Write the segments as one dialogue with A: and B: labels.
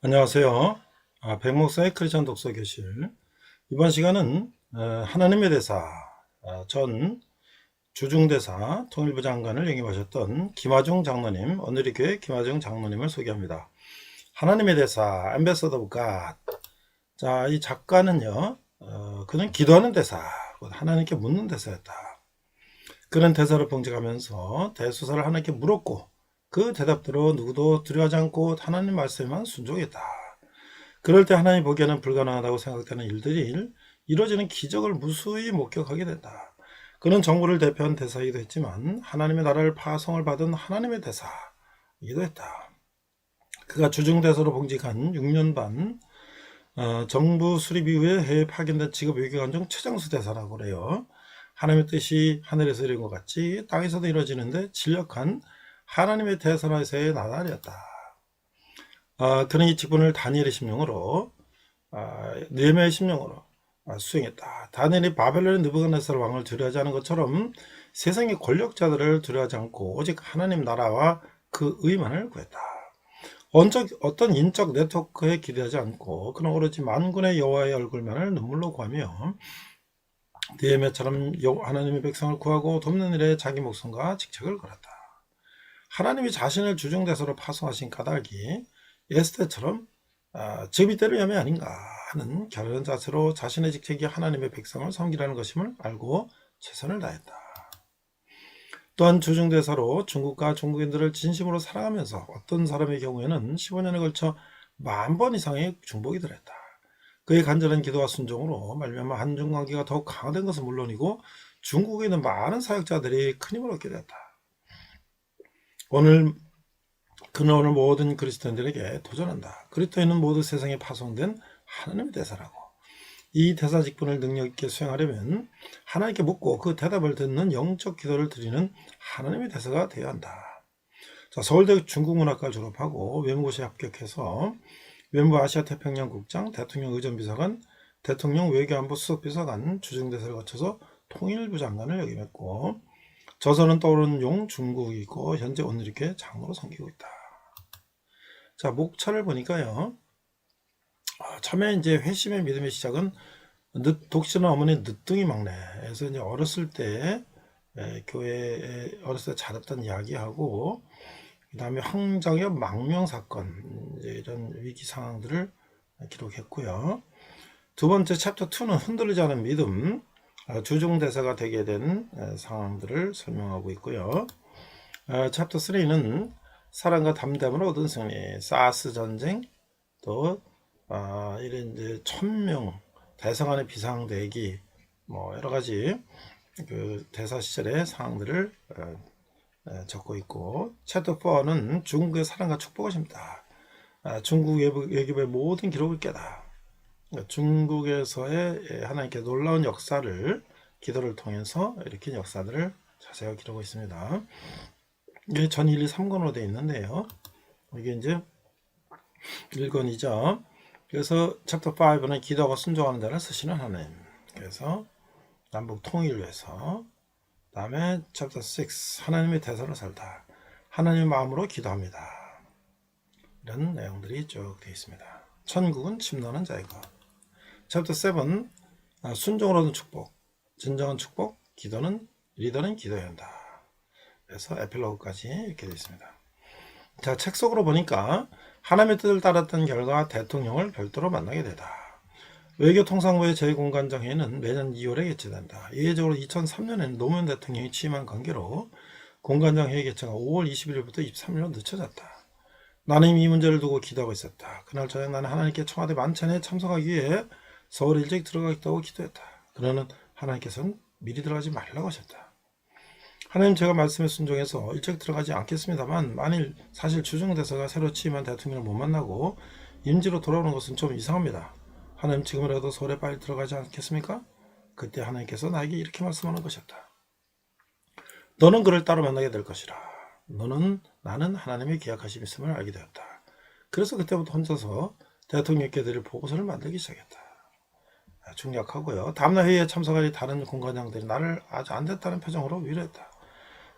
A: 안녕하세요. 백목사의 크리스천 독서교실. 이번 시간은 하나님의 대사, 전 주중대사 통일부 장관을 영입하셨던 김하중 장로님, 오늘의 교회 김하중 장로님을 소개합니다. 하나님의 대사, Ambassador of God. 자, 이 작가는요, 그는 기도하는 대사, 하나님께 묻는 대사였다. 그런 대사를 봉직하면서 대수사를 하나님께 물었고, 그 대답대로 누구도 두려워하지 않고 하나님 말씀에만 순종했다. 그럴 때 하나님 보기에는 불가능하다고 생각되는 일들이 이루어지는 기적을 무수히 목격하게 된다. 그는 정부를 대표한 대사이기도 했지만 하나님의 나라를 파송을 받은 하나님의 대사이기도 했다. 그가 주중대사로 봉직한 6년 반 정부 수립 이후에 해외 파견된 직업 외교관 중 최장수 대사라고 그래요. 하나님의 뜻이 하늘에서 이룬 것 같이 땅에서도 이루어지는데 진력한 하나님의 대사로서의 나날이었다. 그는 이 직분을 다니엘의 심령으로 느헤미야의 심령으로 수행했다. 다니엘이 바벨론의 느부갓네살 왕을 두려워하지 않은 것처럼 세상의 권력자들을 두려워하지 않고 오직 하나님 나라와 그 의만을 구했다. 어떤 인적 네트워크에 기대하지 않고 그는 오로지 만군의 여호와의 얼굴만을 눈물로 구하며 느헤미야처럼 하나님의 백성을 구하고 돕는 일에 자기 목숨과 직책을 걸었다. 하나님이 자신을 주중대사로 파송하신 까닭이 에스더처럼 제비대로 염이 아닌가 하는 결연한 자세로 자신의 직책이 하나님의 백성을 섬기라는 것임을 알고 최선을 다했다. 또한 주중대사로 중국과 중국인들을 진심으로 사랑하면서 어떤 사람의 경우에는 15년에 걸쳐 10,000번 이상의 중복이 들었다. 그의 간절한 기도와 순종으로 말미암아 한중 관계가 더욱 강화된 것은 물론이고 중국에 있는 많은 사역자들이 큰 힘을 얻게 되었다. 그는 오늘 모든 그리스도인들에게 도전한다. 그리스도인은 모두 세상에 파송된 하나님의 대사라고. 이 대사 직분을 능력 있게 수행하려면 하나님께 묻고 그 대답을 듣는 영적 기도를 드리는 하나님의 대사가 되어야 한다. 자, 서울대 중국문학과를 졸업하고 외무고시에 합격해서 외무부 아시아 태평양 국장, 대통령 의전비서관, 대통령 외교안보 수석비서관, 주중대사를 거쳐서 통일부 장관을 역임했고 저서는 떠오르는 용 중국이고 현재 오늘이교회 장로로 섬기고 있다. 자, 목차를 보니까요. 처음에 이제 회심의 믿음의 시작은 독신한 어머니 늦둥이 막내에서 이제 어렸을 때 교회에 어렸을 때 자랐던 이야기하고 그다음에 황정엽 망명 사건 이런 위기 상황들을 기록했고요. 두 번째 챕터 2는 흔들리지 않은 믿음 주중 대사가 되게 된 상황들을 설명하고 있고요. 챕터 3는 사랑과 담담으로 얻은 승리, 사스 전쟁, 또 이런 이제 1000명 대성안의 비상대기, 뭐 여러 가지 그 대사 시절의 상황들을 적고 있고, 챕터 4는 중국의 사랑과 축복을 심다. 중국 외교부의 모든 기록을 깨다. 중국에서의 하나님께 놀라운 역사를 기도를 통해서 일으킨 역사들을 자세히 기록하고 있습니다. 이게 전 1, 2, 3권으로 되어 있는데요. 이게 이제 1권이죠. 그래서 챕터 5는 기도하고 순종하는 데를 쓰시는 하나님. 그래서 남북 통일을 위해서. 그 다음에 챕터 6 하나님의 대사로 살다. 하나님의 마음으로 기도합니다. 이런 내용들이 쭉 되어 있습니다. 천국은 침노하는 자의 것. 챕터 7 순종을 얻은 축복. 진정한 축복. 리더는 기도해야 한다. 그래서 에필로그까지 이렇게 되어 있습니다. 자, 책 속으로 보니까 하나님의 뜻을 따랐던 결과 대통령을 별도로 만나게 되다. 외교통상부의 제 공관장 회의는 매년 2월에 개최된다. 예외적으로 2003년에는 노무현 대통령이 취임한 관계로 공관장 회의 개최가 5월 21일부터 23일로 늦춰졌다. 나는 이 문제를 두고 기도하고 있었다. 그날 저녁 나는 하나님께 청와대 만찬에 참석하기 위해 서울에 일찍 들어가겠다고 기도했다. 그러는 하나님께서는 미리 들어가지 말라고 하셨다. 하나님, 제가 말씀에 순종해서 일찍 들어가지 않겠습니다만 만일 사실 주중대사가 새로 취임한 대통령을 못 만나고 임지로 돌아오는 것은 좀 이상합니다. 하나님, 지금이라도 서울에 빨리 들어가지 않겠습니까? 그때 하나님께서 나에게 이렇게 말씀하는 것이었다. 너는 그를 따로 만나게 될 것이라. 나는 하나님의 계약하심 있음을 알게 되었다. 그래서 그때부터 혼자서 대통령께 드릴 보고서를 만들기 시작했다. 중략하고요. 다음날 회의에 참석한 다른 공관장들이 나를 아주 안 됐다는 표정으로 위로했다.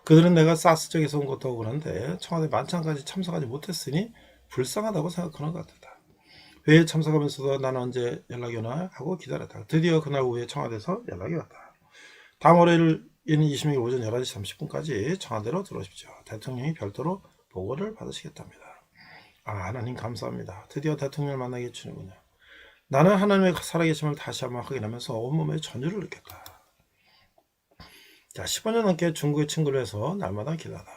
A: 그들은 내가 사스 쪽에서 온 것도 그런데 청와대 만찬까지 참석하지 못했으니 불쌍하다고 생각하는 것 같았다. 회의에 참석하면서도 나는 언제 연락이 오나 하고 기다렸다. 드디어 그날 오후에 청와대에서 연락이 왔다. 다음 월요일 26일 오전 11시 30분까지 청와대로 들어오십시오. 대통령이 별도로 보고를 받으시겠답니다. 하나님 감사합니다. 드디어 대통령을 만나게 해주는군요. 나는 하나님의 살아계심을 다시 한번 확인하면서 온몸에 전율을 느꼈다. 자, 15년 넘게 중국의 친구를 해서 날마다 기도하다.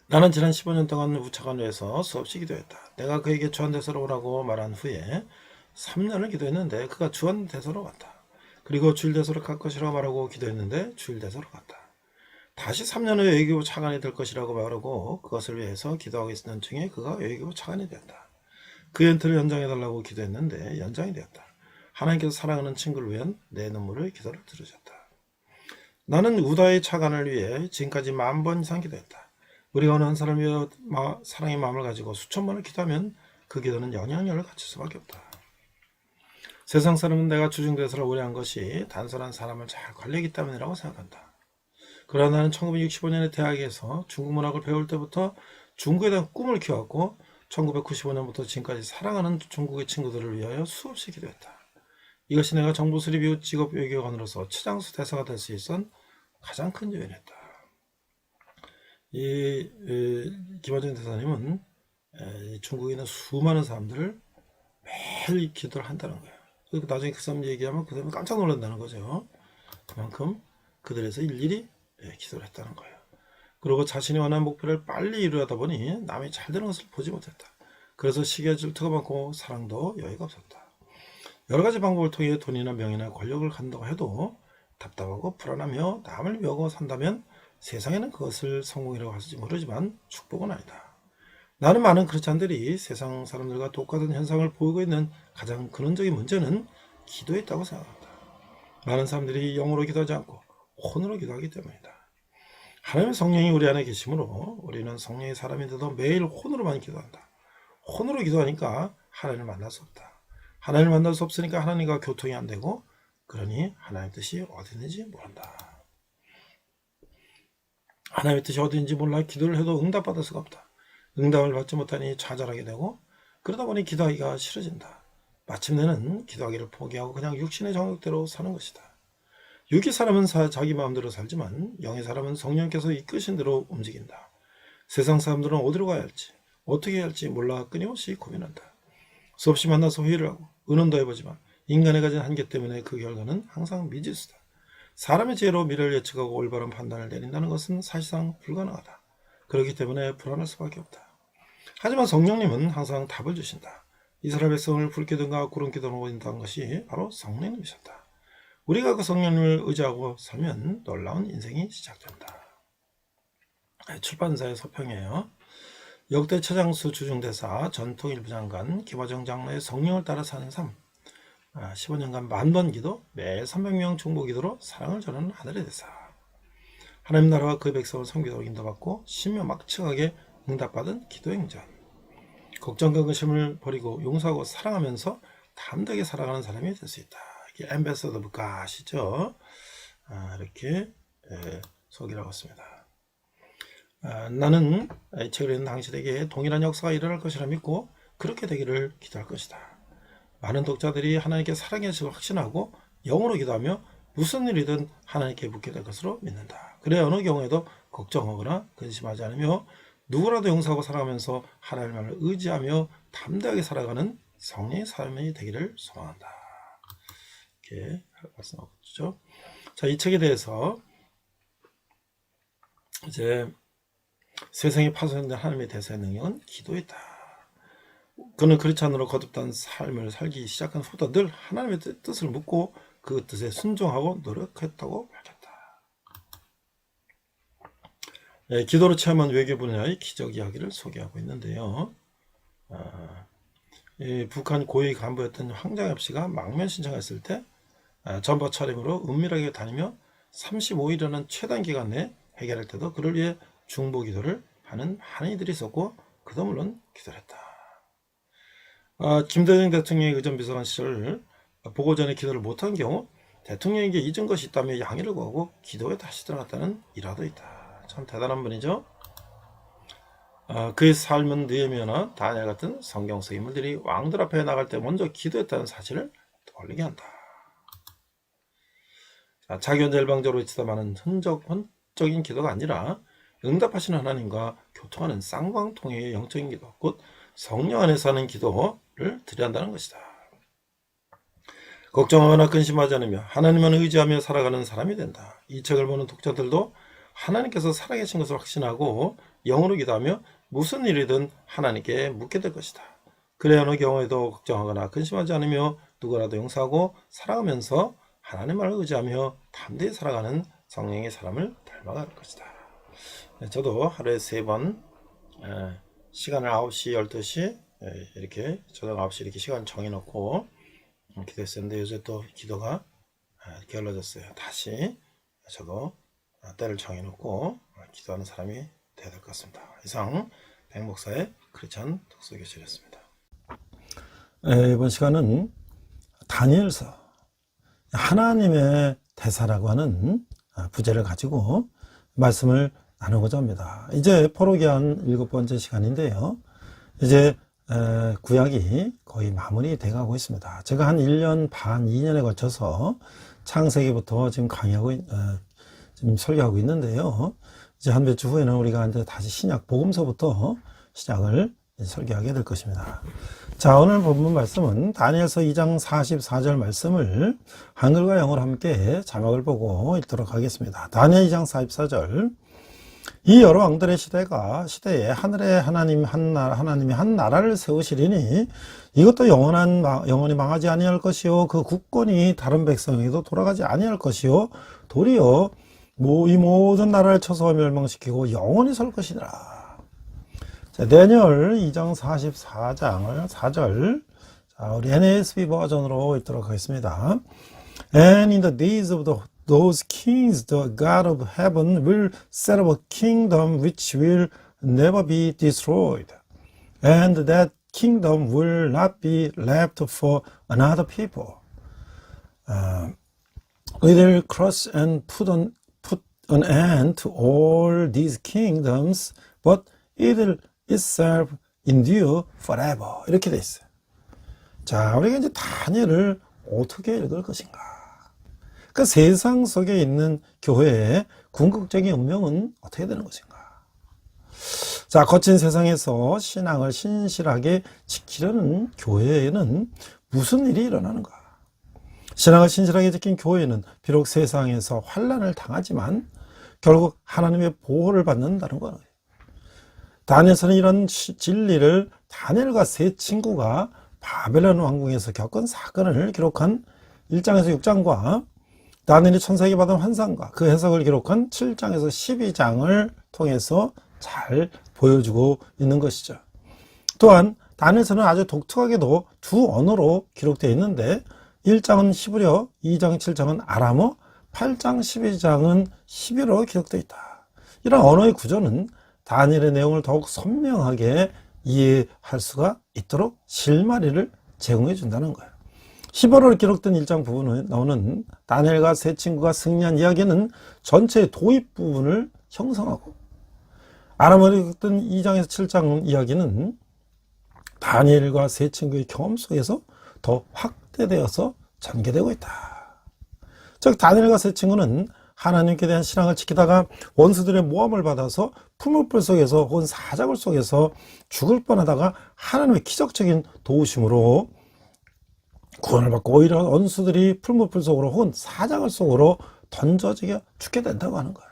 A: 나는 지난 15년 동안 우차관로에서 수없이 기도했다. 내가 그에게 주한대사로 오라고 말한 후에 3년을 기도했는데 그가 주한대사로 갔다. 그리고 주일대사로 갈 것이라고 말하고 기도했는데 주일대사로 갔다. 다시 3년 후에 외교부 차관이 될 것이라고 말하고 그것을 위해서 기도하고 있는 중에 그가 외교부 차관이 되었다. 그 연태를 연장해달라고 기도했는데 연장이 되었다. 하나님께서 사랑하는 친구를 위한 내 눈물을 기도를 들으셨다. 나는 우다의 차관을 위해 지금까지 10,000번 이상 기도했다. 우리가 어느 한 사람을 위해 사랑의 마음을 가지고 수천 번을 기도하면 그 기도는 영향력을 갖출 수밖에 없다. 세상 사람은 내가 주중대사를 오래 한 것이 단순한 사람을 잘 관리하기 때문이라고 생각한다. 그러나 나는 1965년에 대학에서 중국 문학을 배울 때부터 중국에 대한 꿈을 키웠고 1995년부터 지금까지 사랑하는 중국의 친구들을 위하여 수없이 기도했다. 이것이 내가 정부 수립 이후 직업 외교관으로서 최장수 대사가 될 수 있었던 가장 큰 요인이었다. 김화중 대사님은 중국에 있는 수많은 사람들을 매일 기도를 한다는 거예요. 그리고 나중에 그 사람 얘기하면 그 사람이 깜짝 놀란다는 거죠. 그만큼 그들에서 일일이 기도를 했다는 거예요. 그리고 자신이 원하는 목표를 빨리 이루려다 보니 남이 잘 되는 것을 보지 못했다. 그래서 시기에 질투가 많고 사랑도 여유가 없었다. 여러 가지 방법을 통해 돈이나 명예나 권력을 갖는다고 해도 답답하고 불안하며 남을 미워하고 산다면 세상에는 그것을 성공이라고 할지 모르지만 축복은 아니다. 나는 많은 크리스찬들이 세상 사람들과 똑같은 현상을 보이고 있는 가장 근원적인 문제는 기도에 있다고 생각한다. 많은 사람들이 영으로 기도하지 않고 혼으로 기도하기 때문이다. 하나님의 성령이 우리 안에 계시므로 우리는 성령의 사람인데도 매일 혼으로만 기도한다. 혼으로 기도하니까 하나님을 만날 수 없다. 하나님을 만날 수 없으니까 하나님과 교통이 안 되고 그러니 하나님의 뜻이 어디 있는지 모른다. 하나님의 뜻이 어디인지 몰라 기도를 해도 응답받을 수가 없다. 응답을 받지 못하니 좌절하게 되고 그러다 보니 기도하기가 싫어진다. 마침내는 기도하기를 포기하고 그냥 육신의 정욕대로 사는 것이다. 육의 사람은 자기 마음대로 살지만 영의 사람은 성령께서 이끄신 대로 움직인다. 세상 사람들은 어디로 가야 할지 어떻게 해야 할지 몰라 끊임없이 고민한다. 수없이 만나서 회의를 하고 의논도 해보지만 인간이 가진 한계 때문에 그 결과는 항상 미지수다. 사람의 지혜로 미래를 예측하고 올바른 판단을 내린다는 것은 사실상 불가능하다. 그렇기 때문에 불안할 수밖에 없다. 하지만 성령님은 항상 답을 주신다. 이스라엘 백성을 불기둥과 구름기둥으로 인도한 것이 바로 성령님이셨다. 우리가 그 성령님을 의지하고 살면 놀라운 인생이 시작된다. 출판사의 서평이에요. 역대 최장수 주중대사 전 통일부 장관 김화중 장로의 성령을 따라 사는 삶. 15년간 10,000번 기도, 매 300명 중보 기도로 사랑을 전하는 하늘의 대사. 하나님 나라와 그 백성을 섬기도록 인도받고 신묘막측하게 응답받은 기도 행전. 걱정과 근심을 버리고 용서하고 사랑하면서 담대하게 살아가는 사람이 될 수 있다. 이게 엠베서더 오브 갓이죠. 이렇게 소개를 하고 있습니다. 나는 이 책을 읽는 당신에게 동일한 역사가 일어날 것이라 믿고 그렇게 되기를 기도할 것이다. 많은 독자들이 하나님께 사랑의 의식을 확신하고 영으로 기도하며 무슨 일이든 하나님께 묻게 될 것으로 믿는다. 그래 어느 경우에도 걱정하거나 근심하지 않으며 누구라도 용서하고 살아가면서 하나님을 의지하며 담대하게 살아가는 성령의 삶이 되기를 소망한다. 이렇게 말씀하고 있죠. 자, 이 책에 대해서 이제 세상에 파손된 하나님의 대사의 능력은 기도에 있다. 그는 크리스찬으로 거듭난 삶을 살기 시작한 후부터 늘 하나님의 뜻을 묻고 그 뜻에 순종하고 노력했다고 밝혔다. 기도로 체험한 외교 분야의 기적 이야기를 소개하고 있는데요. 북한 고위 간부였던 황장엽 씨가 망명 신청했을 때 전파 차림으로 은밀하게 다니며 35일이라는 최단 기간 내에 해결할 때도 그를 위해 중보 기도를 하는 많은 이들이 있었고 그도 물론 기도를 했다. 김대중 대통령의 의전비서관 시절 보고 전에 기도를 못한 경우 대통령에게 잊은 것이 있다며 양해를 구하고 기도에 다시 들어갔다는 일화도 있다. 참 대단한 분이죠. 그의 삶은 느헤미야나 다니엘 같은 성경 속 인물들이 왕들 앞에 나갈 때 먼저 기도했다는 사실을 떠올리게 한다. 자기 혼자 일방적으로 지담하는 혼적인 기도가 아니라 응답하시는 하나님과 교통하는 쌍방통의 영적인 기도, 곧 성령 안에서 하는 기도를 드려야 한다는 것이다. 걱정하거나 근심하지 않으며 하나님만 의지하며 살아가는 사람이 된다. 이 책을 보는 독자들도 하나님께서 살아계신 것을 확신하고 영으로 기도하며 무슨 일이든 하나님께 묻게 될 것이다. 그래야 어느 경우에도 걱정하거나 근심하지 않으며 누구라도 용서하고 살아가면서 하나님만을 의지하며 담대히 살아가는 성령의 사람을 닮아갈 것이다. 저도 하루에 3번 시간을 9시, 12시 이렇게 저녁 9시 이렇게 시간 정해놓고 기도했었는데 요새 또 기도가 게을러졌어요. 다시 저도 때를 정해놓고 기도하는 사람이 되어야 될 것 같습니다. 이상 백목사의 크리스찬 독서교실이었습니다. 이번 시간은 다니엘서 하나님의 대사라고 하는 부제를 가지고 말씀을 나누고자 합니다. 이제 포로기한 7번째 시간인데요. 이제 구약이 거의 마무리돼 가고 있습니다. 제가 한 1년 반, 2년에 걸쳐서 창세기부터 지금 강의하고 지금 설교하고 있는데요. 이제 한 몇 주 후에는 우리가 이제 다시 신약 복음서부터 시작을 설교하게 될 것입니다. 자, 오늘 본문 말씀은 다니엘서 2장 44절 말씀을 한글과 영어로 함께 자막을 보고 읽도록 하겠습니다. 다니엘 2장 44절. 이 여러 왕들의 시대에 하늘의 하나님이 한 나라를 세우시리니 이것도 영원히 망하지 아니할 것이요 그 국권이 다른 백성에게도 돌아가지 아니할 것이요 도리어 이 모든 나라를 쳐서 멸망시키고 영원히 설 것이니라. 자, 다니엘 2장 44장을 4절. 자, 우리 NASB 버전으로 읽도록 하겠습니다. And in the days of those kings, the God of heaven will set up a kingdom which will never be destroyed. And that kingdom will not be left for another people. We will crush and put an end to all these kingdoms, but it will itself endure forever. 이렇게 돼 있어요. 자, 우리가 이제 다니엘을 어떻게 읽을 것인가? 그 세상 속에 있는 교회의 궁극적인 운명은 어떻게 되는 것인가? 자, 거친 세상에서 신앙을 신실하게 지키려는 교회에는 무슨 일이 일어나는가? 신앙을 신실하게 지킨 교회는 비록 세상에서 환난을 당하지만 결국 하나님의 보호를 받는다는 거예요. 다니엘서는 이런 진리를 다니엘과 세 친구가 바벨론 왕궁에서 겪은 사건을 기록한 1장에서 6장과 다니엘이 천사에게 받은 환상과 그 해석을 기록한 7장에서 12장을 통해서 잘 보여주고 있는 것이죠. 또한 다니엘서는 아주 독특하게도 두 언어로 기록되어 있는데 1장은 히브리어, 2장 7장은 아람어, 8장 12장은 히브리어로 기록되어 있다. 이런 언어의 구조는 다니엘의 내용을 더욱 선명하게 이해할 수가 있도록 실마리를 제공해 준다는 거예요. 히브리어로 기록된 1장 부분에 나오는 다니엘과 세 친구가 승리한 이야기는 전체의 도입 부분을 형성하고, 아람어로 기록된 2장에서 7장 이야기는 다니엘과 세 친구의 경험 속에서 더 확대되어서 전개되고 있다. 즉 다니엘과 세 친구는 하나님께 대한 신앙을 지키다가 원수들의 모함을 받아서 풀무불 속에서 혹은 사자굴 속에서 죽을 뻔하다가 하나님의 기적적인 도우심으로 구원을 받고 오히려 원수들이 풀무불 속으로 혹은 사자굴 속으로 던져지게 죽게 된다고 하는 거예요.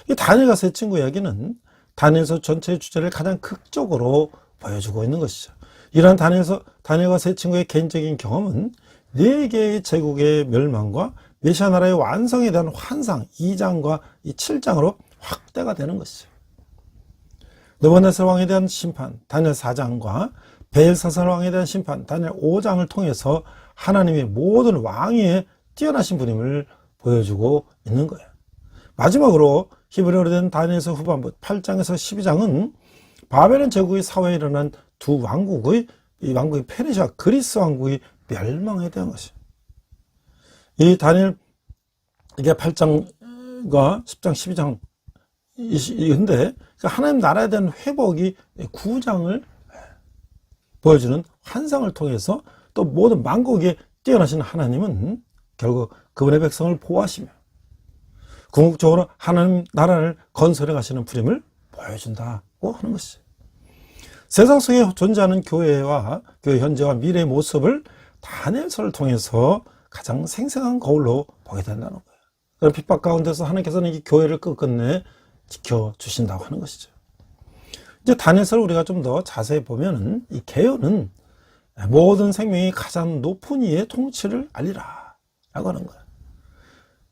A: 이 다니엘과 세 친구 이야기는 다니엘서 전체의 주제를 가장 극적으로 보여주고 있는 것이죠. 이러한 다니엘과 세 친구의 개인적인 경험은 4개의 제국의 멸망과 메시아 나라의 완성에 대한 환상 2장과 이 7장으로 확대가 되는 것이죠. 느부갓네살 왕에 대한 심판 다니엘 4장과 벨사살 왕에 대한 심판 다니엘 5장을 통해서 하나님의 모든 왕위에 뛰어나신 분임을 보여주고 있는 거예요. 마지막으로 히브리어로 된 다니엘서 후반부 8장에서 12장은 바벨론 제국의 사회에 일어난 두 왕국의 페르시아 그리스 왕국의 멸망에 대한 것이에요. 이 다니엘 이게 8장과 10장 12장 인데 하나님 나라에 대한 회복이 구장을 보여주는 환상을 통해서 또 모든 만국에 뛰어나신 하나님은 결국 그분의 백성을 보호하시며 궁극적으로 하나님 나라를 건설해 가시는 부림을 보여준다고 하는 것이죠. 세상 속에 존재하는 교회와 교회 현재와 미래의 모습을 다니엘서를 통해서 가장 생생한 거울로 보게 된다는 거예요. 그런 핍박 가운데서 하나님께서는 이 교회를 끝끝내 지켜주신다고 하는 것이죠. 이제 다니엘서를 우리가 좀 더 자세히 보면은 이 계요는 모든 생명이 가장 높은 이의 통치를 알리라 라고 하는 거예요.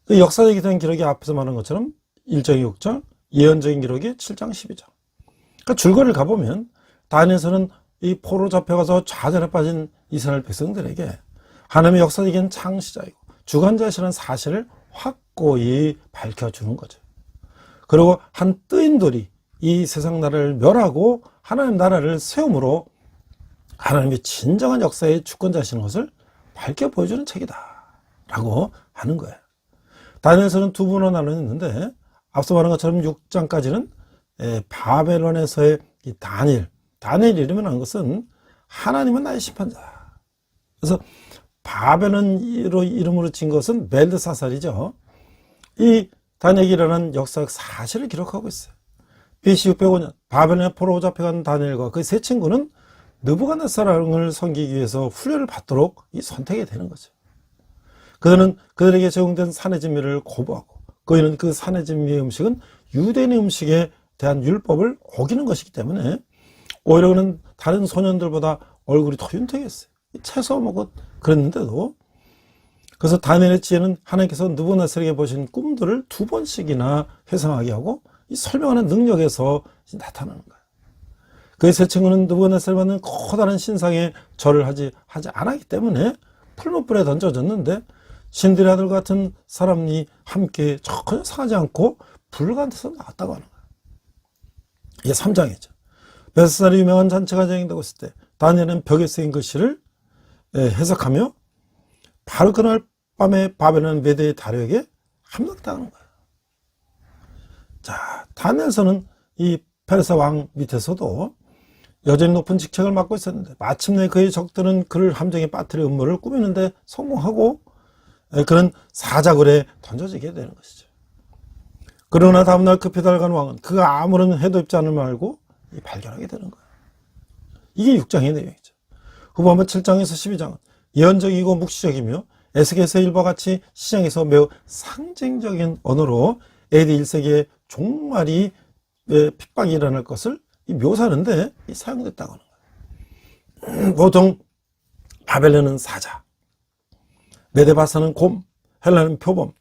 A: 그 역사적인 기록이 앞에서 말한 것처럼 1장 6장, 예언적인 기록이 7장 12장. 그러니까 줄거리를 가보면 다니엘서는 이 포로 잡혀가서 좌절에 빠진 이스라엘 백성들에게 하나님의 역사적인 창시자이고 주관자이시라는 사실을 확고히 밝혀주는 거죠. 그리고 한 뜨인돌이 이 세상 나라를 멸하고 하나님 나라를 세움으로 하나님의 진정한 역사의 주권자이신 것을 밝혀 보여주는 책이다 라고 하는 거예요. 다니엘서는 두 분으로 나누었는데 앞서 말한 것처럼 6장까지는 바벨론에서의 이 다니엘 이름이라는 것은 하나님은 나의 심판자. 그래서 바벨론 이름으로 진 것은 벨드사살이죠. 이 다니엘이라는 역사적 사실을 기록하고 있어요. BC 605년 바벨론에 포로 잡혀간 다니엘과 그 세 친구는 느부갓네살을 섬기기 위해서 훈련을 받도록 선택이 되는 거죠. 그들은 그들에게 제공된 산의 진미를 거부하고 그이는 그 산의 진미의 음식은 유대인의 음식에 대한 율법을 어기는 것이기 때문에 오히려 그는 다른 소년들보다 얼굴이 더 윤택했어요. 채소 먹고 그랬는데도. 그래서 다니엘의 지혜는 하나님께서 느부갓네살에게 보신 꿈들을 2번씩이나 회상하게 하고 이 설명하는 능력에서 나타나는 거예요. 그의 세 친구는 느부갓네살이 받는 커다란 신상에 절을 하지 않았기 때문에 풀무불에 던져졌는데 신들의 아들 같은 사람이 함께 전혀 상하지 않고 불가운데서 나왔다고 하는 거예요. 이게 3장이죠. 벨사살이 유명한 잔치가 진행되고 있을 때 다니엘은 벽에 쓰인 글씨를 해석하며 바로 그날 밤에 바벨론 메대 다리에게 함락당하는 거예요. 자, 다니엘서는 이 페르사 왕 밑에서도 여전히 높은 직책을 맡고 있었는데 마침내 그의 적들은 그를 함정에 빠뜨릴 음모를 꾸미는데 성공하고 그는 사자굴에 던져지게 되는 것이죠. 그러나 다음날 급히 달아간 왕은 그가 아무런 해도 입지 않을 말고 발견하게 되는 거예요. 이게 6장의 내용이죠. 후반부 7장에서 12장은 예언적이고 묵시적이며 에스겔서의 일과 같이 시장에서 매우 상징적인 언어로 AD 1세기에 종말이 핍박이 일어날 것을 묘사하는데 사용됐다고 하는 거예요. 보통 바벨론은 사자, 메데바사는 곰, 헬라는 표범,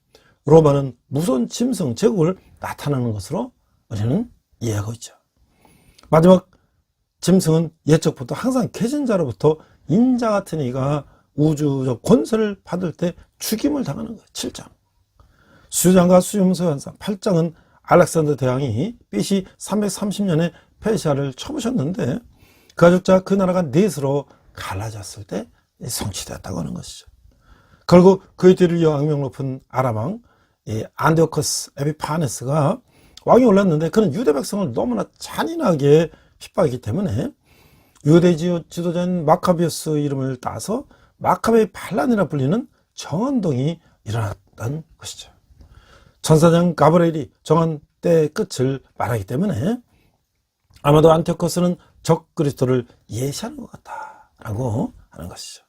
A: 로마는 무서운 짐승, 제국을 나타나는 것으로 우리는 이해하고 있죠. 마지막 짐승은 예적부터 항상 계신자로부터 인자 같은 이가 우주적 권세를 받을 때 죽임을 당하는 거예요. 7장. 수장과 수염소 현상. 8장은 알렉산더 대왕이 BC 330년에 페르시아를 쳐부셨는데 가족자 그 나라가 넷으로 갈라졌을 때 성취되었다고 하는 것이죠. 결국 그의 뒤를 이어 악명 높은 아람왕 안디오커스 에피파네스가 왕이 올랐는데 그는 유대 백성을 너무나 잔인하게 핍박이기 때문에 유대 지도자인 마카비우스 이름을 따서 마카베의 반란이라 불리는 정언동이 일어났던 것이죠. 천사장 가브리엘이 정한 때의 끝을 말하기 때문에 아마도 안티오커스는 적 그리스도를 예시하는 것 같다라고 하는 것이죠.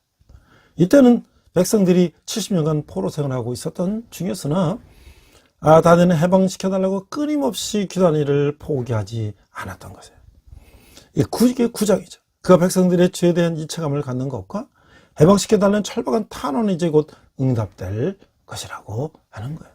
A: 이때는 백성들이 70년간 포로 생활하고 있었던 중이었으나 다니엘은 해방시켜달라고 끊임없이 기도하는 일을 포기하지 않았던 것이에요. 이게 9장이죠. 그가 백성들의 죄에 대한 이체감을 갖는 것과 해방시켜달라는 철박한 탄원이 이제 곧 응답될 것이라고 하는 거예요.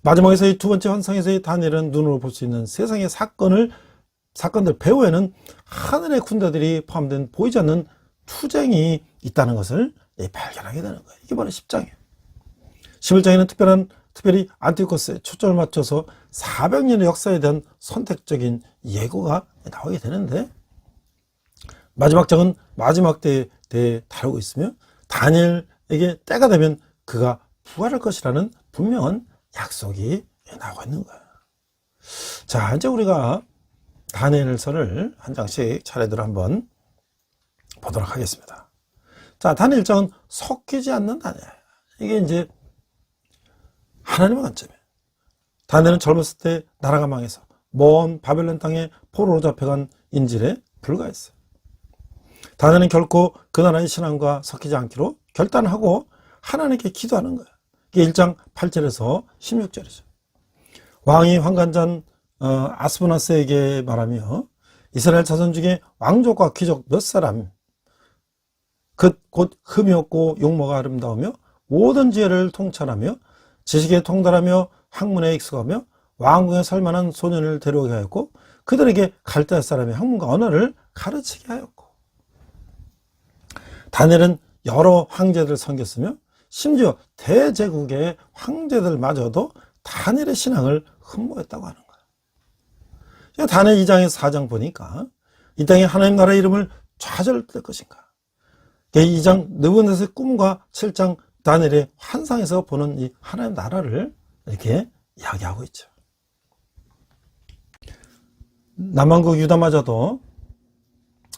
A: 마지막에서 이 두 번째 환상에서의 다니엘은 눈으로 볼 수 있는 세상의 사건들 배후에는 하늘의 군대들이 포함된 보이지 않는 투쟁이 있다는 것을 발견하게 되는 거예요. 이게 바로 10장이에요. 11장에는 특별히 안티오코스에 초점을 맞춰서 400년의 역사에 대한 선택적인 예고가 나오게 되는데 마지막 장은 마지막 때에 대해 다루고 있으며 다니엘에게 때가 되면 그가 부활할 것이라는 분명한 약속이 나오고 있는 거예요. 자, 이제 우리가 다니엘서를 한 장씩 차례대로 한번 보도록 하겠습니다. 자, 다니엘 1장은 섞이지 않는 다니엘. 이게 이제 하나님의 관점이에요. 다니엘은 젊었을 때 나라가 망해서 먼 바벨론 땅에 포로로 잡혀간 인질에 불과했어요. 다니엘은 결코 그 나라의 신앙과 섞이지 않기로 결단하고 하나님께 기도하는 거예요. 이게 1장 8절에서 16절이죠. 왕이 환관장 아스브나스에게 말하며 이스라엘 자손 중에 왕족과 귀족 몇 사람 곧 흠이 없고 용모가 아름다우며 모든 지혜를 통찰하며 지식에 통달하며 학문에 익숙하며 왕궁에 살만한 소년을 데려오게 하였고 그들에게 갈대아 사람의 학문과 언어를 가르치게 하였고. 다니엘은 여러 황제들을 섬겼으며 심지어 대제국의 황제들마저도 다니엘의 신앙을 흠모했다고 하는 거예요. 다니엘 2장에서 4장 보니까 이 땅에 하나님 나라의 이름을 좌절될 것인가. 2장 느부갓네살의 꿈과 7장 다니엘의 환상에서 보는 이 하나님 나라를 이렇게 이야기하고 있죠. 남왕국 유다마저도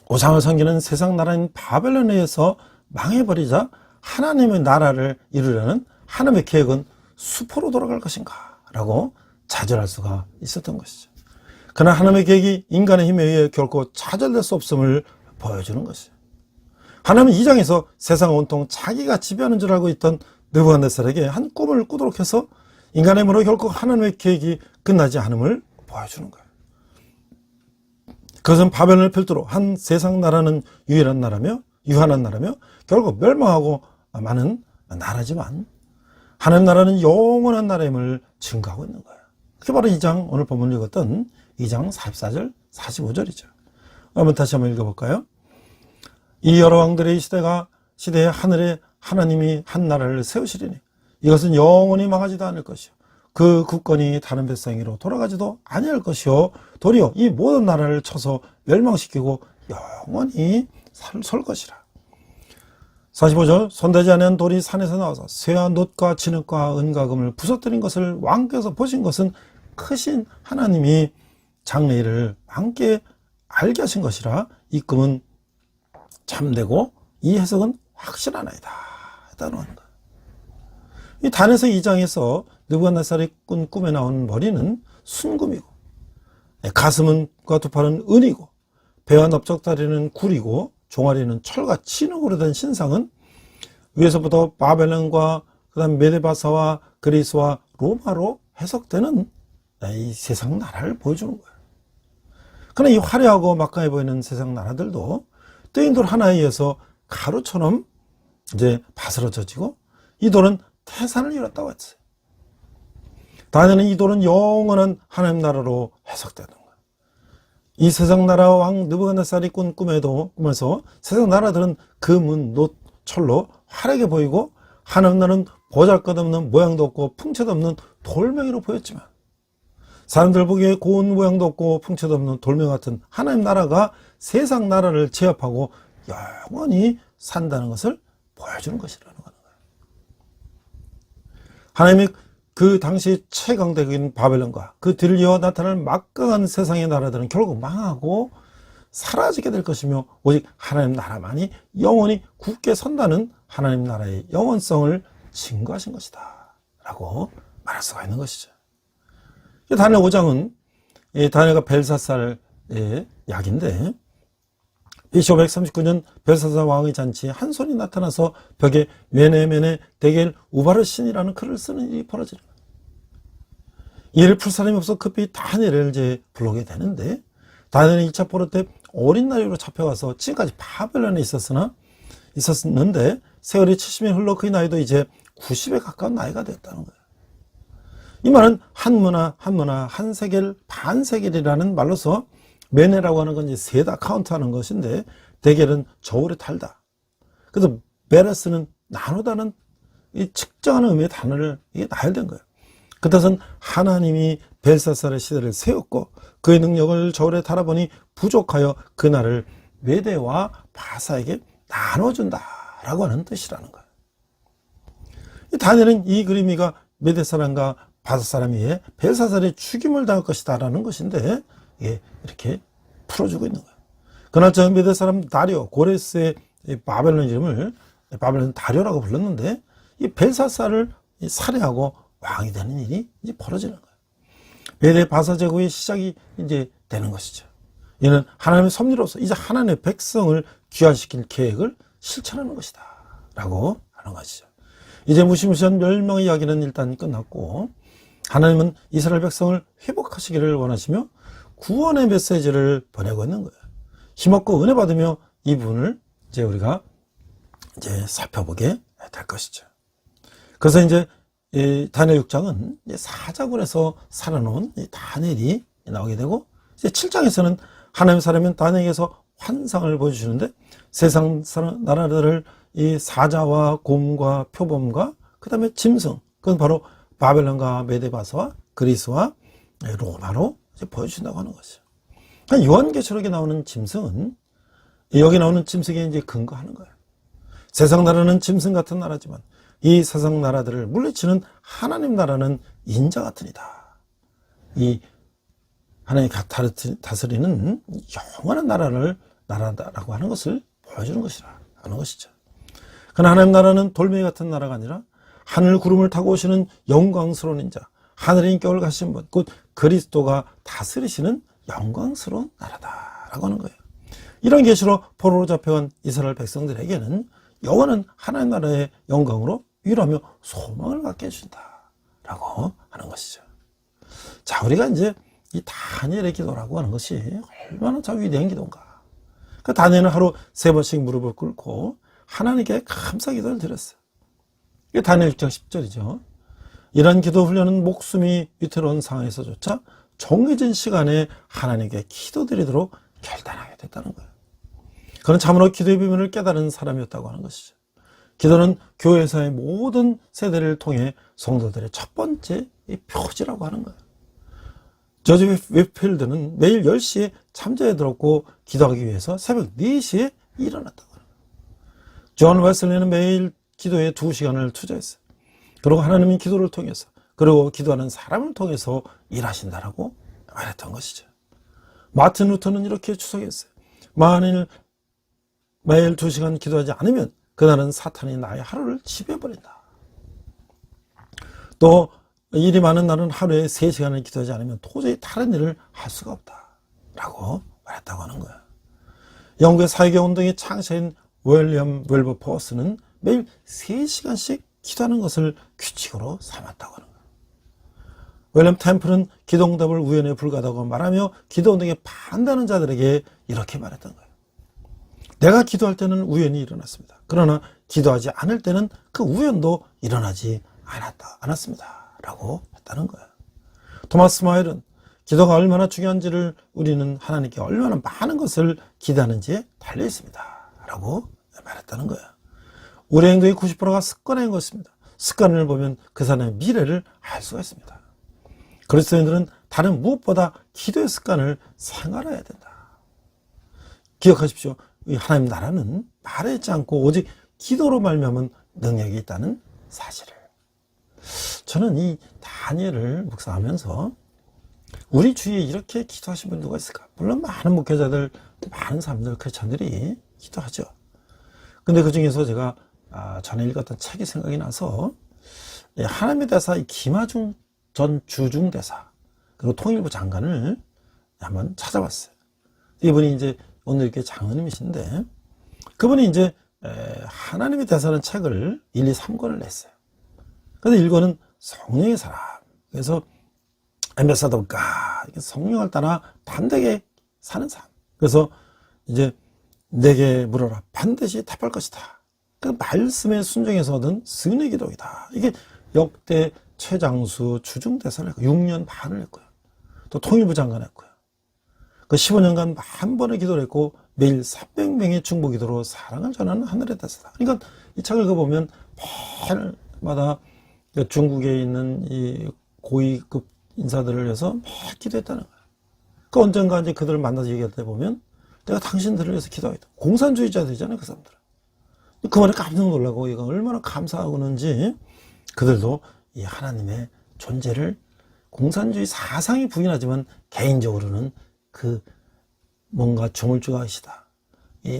A: 우상을 섬기는 세상 나라인 바벨론에 의해서 망해버리자 하나님의 나라를 이루려는 하나님의 계획은 수포로 돌아갈 것인가 라고 좌절할 수가 있었던 것이죠. 그러나 하나님의 계획이 인간의 힘에 의해 결코 좌절될 수 없음을 보여주는 것이죠. 하나님은 2장에서 세상을 온통 자기가 지배하는 줄 알고 있던 느부갓네살에게 한 꿈을 꾸도록 해서 인간의 힘으로 결코 하나님의 계획이 끝나지 않음을 보여주는 거예요. 그것은 바벨론을 필두로 한 세상 나라는 유한한 나라며 결국 멸망하고 많은 나라지만 하나님 나라는 영원한 나라임을 증거하고 있는 거예요. 그게 바로 2장 오늘 본문을 읽었던 2장 44절 45절이죠. 한번 다시 한번 읽어볼까요? 이 여러 왕들의 시대에 하늘에 하나님이 한 나라를 세우시리니 이것은 영원히 망하지도 않을 것이요 그 국권이 다른 뱃상으로 돌아가지도 아니할 것이요 도리어 이 모든 나라를 쳐서 멸망시키고 영원히 설 것이라. 45절 손대지 않은 돌이 산에서 나와서 쇠와 놋과 진흙과 은과 금을 부서뜨린 것을 왕께서 보신 것은 크신 하나님이 장래일을 왕께 알게 하신 것이라. 이 꿈은 참되고 이 해석은 확실하나이다. 이 다니엘서 2장에서 느부갓네살이 꾼 꿈에 나오는 머리는 순금이고 가슴과 두 팔은 은이고 배와 넓적다리는 굴이고 종아리는 철과 진흙으로 된 신상은 위에서부터 바벨론과 그다음 메데바사와 그리스와 로마로 해석되는 이 세상 나라를 보여주는 거예요. 그러나 이 화려하고 막강해 보이는 세상 나라들도 뜨인 돌 하나에 의해서 가루처럼 이제 바스러져지고 이 돌은 태산을 이뤘다고 했어요. 다니엘은 이 돌은 영원한 하나님 나라로 해석되는 거예요. 이 세상 나라 왕 느부갓네살이 꾼 꿈에서 세상 나라들은 금은 놋, 철로 화려하게 보이고 하나님 나라는 보잘것없는 모양도 없고 풍채도 없는 돌멩이로 보였지만 사람들 보기에 고운 모양도 없고 풍채도 없는 돌멩이 같은 하나님 나라가 세상 나라를 제압하고 영원히 산다는 것을 보여주는 것이라는 거예요. 하나님이 그 당시 최강대국인 바벨론과 그 뒤를 이어 나타날 막강한 세상의 나라들은 결국 망하고 사라지게 될 것이며 오직 하나님 나라만이 영원히 굳게 선다는 하나님 나라의 영원성을 증거하신 것이다 라고 말할 수가 있는 것이죠. 다니엘 5장은 다니엘과 벨사살의 이야기인데 BC 539년 벨사살 왕의 잔치에 한 손이 나타나서 벽에 메네 데겔 우바르신이라는 글을 쓰는 일이 벌어지는 거예요. 이를 풀 사람이 없어 급히 다니엘을 이제 불러오게 되는데 다니엘은 1차 포로 때 어린 나이로 잡혀가서 지금까지 바벨론에 있었는데 세월이 70년 흘러 그의 나이도 이제 90에 가까운 나이가 됐다는 거예요. 이 말은 한 문화 한 세겔 반 세겔이라는 말로서 메네라고 하는 건 이제 세다 카운트하는 것인데 데겔은 저울에 탈다. 그래서 베레스는 나누다는 이 측정하는 의미의 단어를 이게 나열된 거예요. 그 뜻은 하나님이 벨사살의 시대를 세웠고 그의 능력을 저울에 달아보니 부족하여 그날을 메대와 바사에게 나눠준다라고 하는 뜻이라는 거예요. 다니엘은 이 그림이가 메대 사람과 바사 사람이 벨사살의 죽임을 당할 것이다라는 것인데 예, 이렇게 풀어주고 있는 거예요. 그날 저 메대 사람 다리오, 고레스의 바벨론 이름을 바벨론 다리오라고 불렀는데, 이 벨사사를 살해하고 왕이 되는 일이 이제 벌어지는 거예요. 메대 바사 제국의 시작이 이제 되는 것이죠. 이는 하나님의 섭리로서 이제 하나님의 백성을 귀환시킬 계획을 실천하는 것이다 라고 하는 것이죠. 이제 무시무시한 멸망의 이야기는 일단 끝났고, 하나님은 이스라엘 백성을 회복하시기를 원하시며 구원의 메시지를 보내고 있는 거예요. 힘없고 은혜 받으며 이 부분을 이제 우리가 이제 살펴보게 될 것이죠. 그래서 이제 이 다니엘 6장은 이제 사자굴에서 살아놓은 이 다니엘이 나오게 되고, 이제 7장에서는 하나님의 사람인 다니엘에게서 환상을 보여주시는데, 세상 나라들을 이 사자와 곰과 표범과 그 다음에 짐승, 그건 바로 바벨론과 메데바사와 그리스와 로마로 이제 보여주신다고 하는 것이죠. 요한계시록에 나오는 짐승은 여기 나오는 짐승에 이제 근거하는 거예요. 세상 나라는 짐승 같은 나라지만 이 세상 나라들을 물리치는 하나님 나라는 인자 같으니다. 이 하나님이 다스리는 영원한 나라다라고 하는 것을 보여주는 것이라 하는 것이죠. 그러나 하나님 나라는 돌멩이 같은 나라가 아니라 하늘 구름을 타고 오시는 영광스러운 인자, 하늘의 인격을 가신 분, 곧 그리스도가 다스리시는 영광스러운 나라다라고 하는 거예요. 이런 계시로 포로로 잡혀간 이스라엘 백성들에게는 영원한 하나님 나라의 영광으로 위로하며 소망을 갖게 해준다라고 하는 것이죠. 자, 우리가 이제 이 다니엘의 기도라고 하는 것이 얼마나 참 위대한 기도인가. 그 다니엘은 하루 3번씩 무릎을 꿇고 하나님께 감사 기도를 드렸어요. 이게 다니엘 6장 10절이죠. 이런 기도 훈련은 목숨이 위태로운 상황에서조차 정해진 시간에 하나님께 기도드리도록 결단하게 됐다는 거예요. 그는 참으로 기도의 비밀을 깨달은 사람이었다고 하는 것이죠. 기도는 교회에서의 모든 세대를 통해 성도들의 첫 번째 표지라고 하는 거예요. 저지 웨필드는 매일 10시에 잠자에 들었고 기도하기 위해서 새벽 4시에 일어났다고 합니다. 존 웨슬리는 매일 기도에 2시간을 투자했어요. 그리고 하나님은 기도를 통해서, 그리고 기도하는 사람을 통해서 일하신다라고 말했던 것이죠. 마틴 루터는 이렇게 추석했어요. 만일 매일 2시간 기도하지 않으면 그날은 사탄이 나의 하루를 지배해버린다. 또 일이 많은 날은 하루에 3시간을 기도하지 않으면 도저히 다른 일을 할 수가 없다 라고 말했다고 하는 거야. 영국의 사회계혁 운동의 창시인 윌리엄 웰버포스는 매일 3시간씩 기도하는 것을 규칙으로 삼았다고 하는 거야. 윌리엄 템플은 기도응답을 우연에 불과하다고 말하며 기도운동에 반대하는 자들에게 이렇게 말했던 거예요. 내가 기도할 때는 우연이 일어났습니다. 그러나 기도하지 않을 때는 그 우연도 일어나지 않았습니다 라고 했다는 거예요. 토마스 마일은 기도가 얼마나 중요한지를 우리는 하나님께 얼마나 많은 것을 기도하는지에 달려 있습니다 라고 말했다는 거예요. 우리 행동의 90%가 습관인 것입니다. 습관을 보면 그 사람의 미래를 알 수가 있습니다. 그리스도인들은 다른 무엇보다 기도의 습관을 생활해야 된다. 기억하십시오. 하나님 나라는 말에 있지 않고 오직 기도로 말미암은 능력이 있다는 사실을. 저는 이 다니엘을 묵상하면서 우리 주위에 이렇게 기도하신 분 누가 있을까? 물론 많은 목회자들, 많은 사람들, 크리스천들이 기도하죠. 근데 그 중에서 제가 전에 읽었던 책이 생각이 나서 하나님의 대사 김하중 전 주중대사 그리고 통일부 장관을 한번 찾아봤어요. 이분이 이제 오늘 이렇게 장로님이신데 그분이 이제 하나님의 대사라는 책을 1, 2, 3권을 냈어요. 근데 1권은 성령의 사람. 그래서 엠베사더가 성령을 따라 담대하게 사는 삶. 그래서 이제 내게 물어라 반드시 답할 것이다. 그 말씀에 순종해서 얻은 승리의 기도이다. 이게 역대 최장수 주중대사를 했고 6년 반을 했고요. 또 통일부 장관 했고요. 그 15년간 한 번의 기도를 했고 매일 300명의 중보기도로 사랑을 전하는 하늘의 대사다. 그러니까 이 책을 보면 매일마다 중국에 있는 이 고위급 인사들을 위해서 매일 기도했다는 거예요. 그 언젠가 이제 그들을 만나서 얘기할 때 보면 내가 당신들을 위해서 기도하겠다. 공산주의자들이잖아요, 그 사람들은. 그 말에 깜짝 놀라고 얘가 얼마나 감사하고 그런지 그들도 이 하나님의 존재를 공산주의 사상이 부인하지만 개인적으로는 그 뭔가 조물주가 계시다.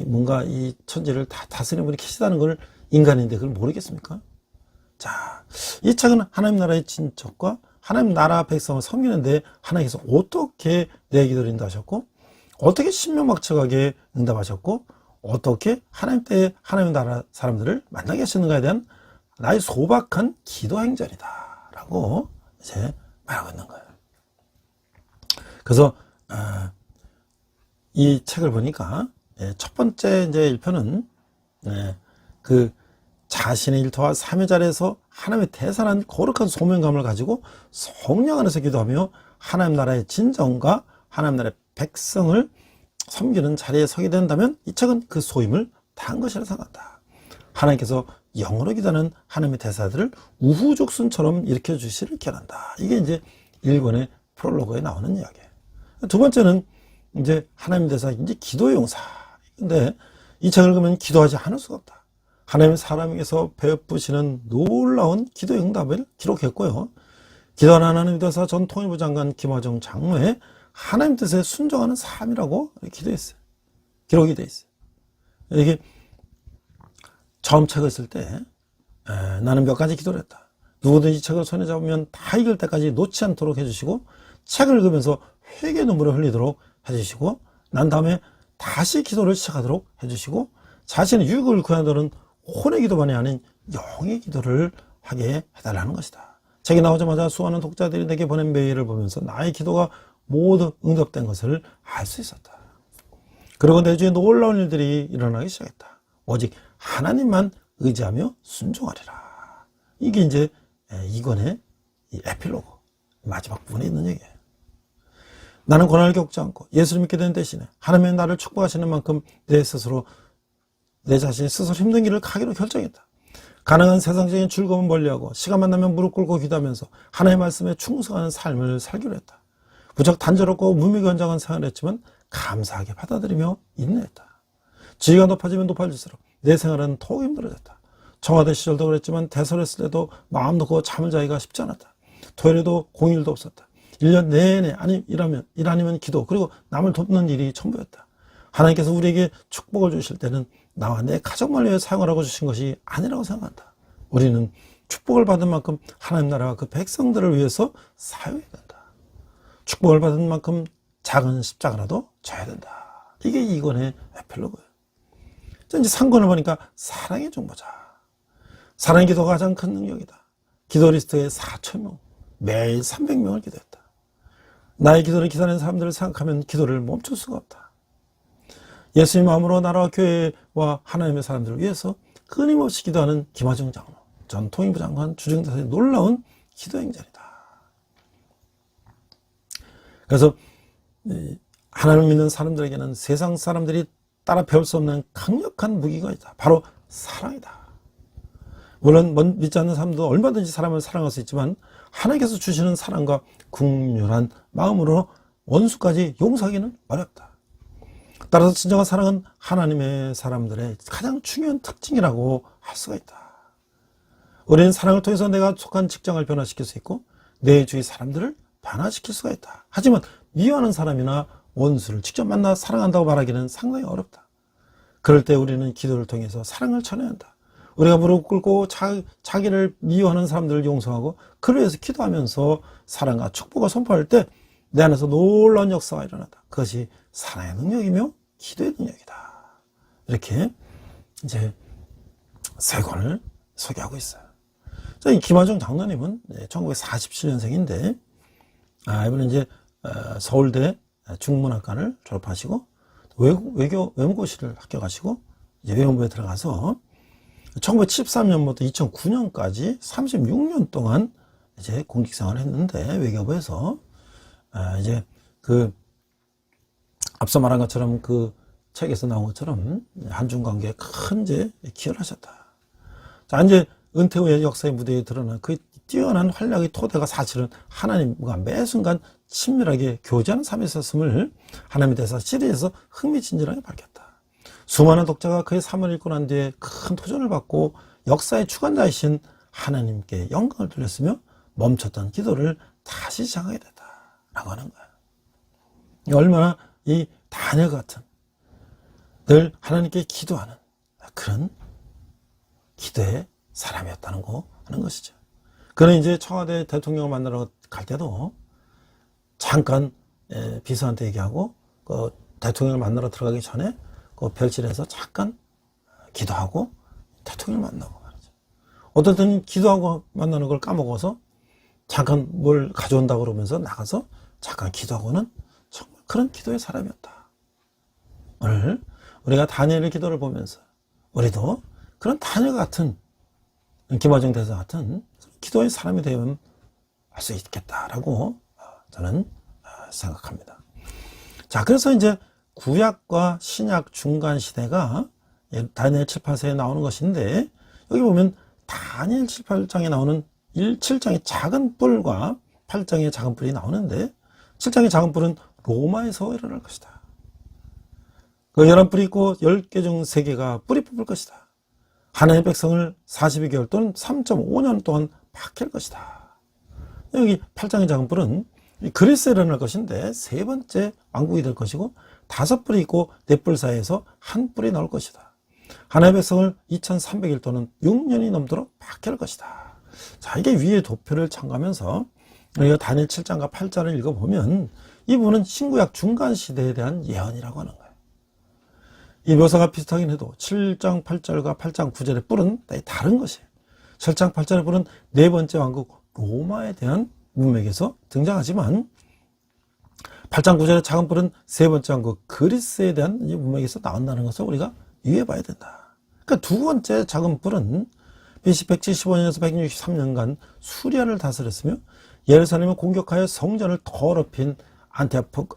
A: 뭔가 이 천지를 다 다스리는 분이 계시다는 걸 인간인데 그걸 모르겠습니까? 자, 이 책은 하나님 나라의 진척과 하나님 나라 백성을 섬기는데 하나님께서 어떻게 내 기도를 인도하셨고, 어떻게 신명막측하게 응답하셨고, 어떻게 하나님 때에 하나님 나라 사람들을 만나게 하셨는가에 대한 나의 소박한 기도 행전이다 라고 이제 말하고 있는 거예요. 그래서 이 책을 보니까 첫 번째 이제 1편은 그 자신의 일터와 삶의 자리에서 하나님의 대단한 거룩한 소명감을 가지고 성령 안에서 기도하며 하나님 나라의 진정과 하나님 나라의 백성을 섬기는 자리에 서게 된다면 이 책은 그 소임을 다한 것이라 생각한다. 하나님께서 영어로 기도하는 하나님의 대사들을 우후죽순처럼 일으켜 주시를 기원한다. 이게 이제 1권의 프롤로그에 나오는 이야기예요. 두 번째는 이제 하나님 대사, 이제 기도의 용사. 근데 이 책을 읽으면 기도하지 않을 수가 없다. 하나님의 사람에게서 베푸시는 놀라운 기도의 응답을 기록했고요. 기도하는 하나님 대사 전 통일부 장관 김화정 장로의 하나님 뜻에 순종하는 삶이라고 기도했어요. 기록이 돼 있어요. 이게 처음 책을 쓸 때 나는 몇 가지 기도를 했다. 누구든지 책을 손에 잡으면 다 읽을 때까지 놓지 않도록 해주시고, 책을 읽으면서 회개 눈물을 흘리도록 해주시고, 난 다음에 다시 기도를 시작하도록 해주시고, 자신의 유익을 구하는 혼의 기도만이 아닌 영의 기도를 하게 해달라는 것이다. 책이 나오자마자 수많은 독자들이 내게 보낸 메일을 보면서 나의 기도가 모두 응답된 것을 알 수 있었다. 그리고 내 주위에 놀라운 일들이 일어나기 시작했다. 오직 하나님만 의지하며 순종하리라. 이게 이제 이권의 에필로그 마지막 부분에 있는 얘기예요. 나는 고난을 겪지 않고 예수를 믿게 된 대신에 하나님의 나를 축복하시는 만큼 내 자신이 스스로 힘든 길을 가기로 결정했다. 가능한 세상적인 즐거움은 멀리하고 시간만 나면 무릎 꿇고 기도하면서 하나님의 말씀에 충성하는 삶을 살기로 했다. 부쩍 단조롭고 무미건장한 생활을 했지만 감사하게 받아들이며 인내했다. 지위가 높아지면 높아질수록 내 생활은 더욱 힘들어졌다. 청와대 시절도 그랬지만 대선했을 때도 마음 놓고 잠을 자기가 쉽지 않았다. 토요일에도 공휴일도 없었다. 1년 내내 일 아니면 기도, 그리고 남을 돕는 일이 전부였다. 하나님께서 우리에게 축복을 주실 때는 나와 내 가족만을 위해 사용하라고 주신 것이 아니라고 생각한다. 우리는 축복을 받은 만큼 하나님 나라와 그 백성들을 위해서 사용해야 된다. 축복을 받은 만큼 작은 십자가라도 져야 된다. 이게 이권의 에필로그예요. 이제 3권을 보니까 사랑의 중보자. 사랑의 기도가 가장 큰 능력이다. 기도 리스트에 4,000명, 매일 300명을 기도했다. 나의 기도를 기다리는 사람들을 생각하면 기도를 멈출 수가 없다. 예수님 마음으로 나라와 교회와 하나님의 사람들을 위해서 끊임없이 기도하는 김화중 장로, 전 통일부 장관 주중대사의 놀라운 기도 행전이다. 그래서 하나님을 믿는 사람들에게는 세상 사람들이 따라 배울 수 없는 강력한 무기가 있다. 바로 사랑이다. 물론 믿지 않는 사람도 얼마든지 사람을 사랑할 수 있지만 하나님께서 주시는 사랑과 국률한 마음으로 원수까지 용서하기는 어렵다. 따라서 진정한 사랑은 하나님의 사람들의 가장 중요한 특징이라고 할 수가 있다. 우리는 사랑을 통해서 내가 속한 직장을 변화시킬 수 있고 내 주위 사람들을 변화시킬 수가 있다. 하지만 미워하는 사람이나 원수를 직접 만나 사랑한다고 말하기는 상당히 어렵다. 그럴 때 우리는 기도를 통해서 사랑을 전해야 한다. 우리가 무릎 꿇고 자기를 미워하는 사람들을 용서하고 그를 위해서 기도하면서 사랑과 축복을 선포할 때 내 안에서 놀라운 역사가 일어난다. 그것이 사랑의 능력이며 기도의 능력이다. 이렇게 이제 세 권을 소개하고 있어요. 자, 이 김화중 장로님은 1947년생인데 이번에 이제 서울대 중문학과를 졸업하시고 외무고시를 합격하시고 이제 외무부에 들어가서 1973년부터 2009년까지 36년 동안 이제 공직 생활을 했는데 외교부에서 이제 그 앞서 말한 것처럼 그 책에서 나온 것처럼 한중 관계에 큰 이제 기여를 하셨다. 자, 이제 은퇴 후에 역사의 무대에 드러난 그 뛰어난 활약의 토대가 사실은 하나님과 매 순간 친밀하게 교제하는 삶에 있었음을 하나님의 대사 시리즈에서 흥미진진하게 밝혔다. 수많은 독자가 그의 삶을 읽고 난 뒤에 큰 도전을 받고 역사의 주관자이신 하나님께 영광을 돌렸으며 멈췄던 기도를 다시 시작하게 됐다라고 하는 거야. 얼마나 이 다니엘 같은 늘 하나님께 기도하는 그런 기도의 사람이었다는 거 하는 것이죠. 그는 이제 청와대 대통령을 만나러 갈 때도 잠깐 비서한테 얘기하고 그 대통령을 만나러 들어가기 전에 그 별실에서 잠깐 기도하고 대통령을 만나고 말이죠. 어떨 때는 기도하고 만나는 걸 까먹어서 잠깐 뭘 가져온다고 그러면서 나가서 잠깐 기도하고는 정말 그런 기도의 사람이었다. 오늘 우리가 다니엘의 기도를 보면서 우리도 그런 다니엘 같은 김화중 대사 같은 기도의 사람이 되면 할 수 있겠다라고 저는 생각합니다. 자, 그래서 이제 구약과 신약 중간 시대가 다니엘 7, 8세에 나오는 것인데, 여기 보면 다니엘 7, 8장에 나오는 7장의 작은 뿔과 8장의 작은 뿔이 나오는데, 7장의 작은 뿔은 로마에서 일어날 것이다. 그 11뿔이 있고 10개 중 3개가 뿔이 뽑을 것이다. 하나님의 백성을 42개월 또는 3.5년 동안 박해할 것이다. 여기 8장의 작은 뿔은 그리스에 일어날 것인데 3번째 왕국이 될 것이고 5뿔이 있고 4뿔 사이에서 1뿔이 나올 것이다. 하나님의 백성을 2300일 또는 6년이 넘도록 박해할 것이다. 자, 이게 위의 도표를 참고하면서 우리가 다니엘 7장과 8장을 읽어보면 이 부분은 신구약 중간 시대에 대한 예언이라고 하는 거예요. 이 묘사가 비슷하긴 해도 7장 8절과 8장 9절의 뿔은 다른 것이에요. 7장 8절의 뿔은 4번째 왕국 로마에 대한 문맥에서 등장하지만 8장 9절의 작은 뿔은 3번째 왕국 그리스에 대한 문맥에서 나온다는 것을 우리가 이해해 봐야 된다. 그러니까 2번째 작은 뿔은 BC 175년에서 163년간 수리아를 다스렸으며 예루살렘을 공격하여 성전을 더럽힌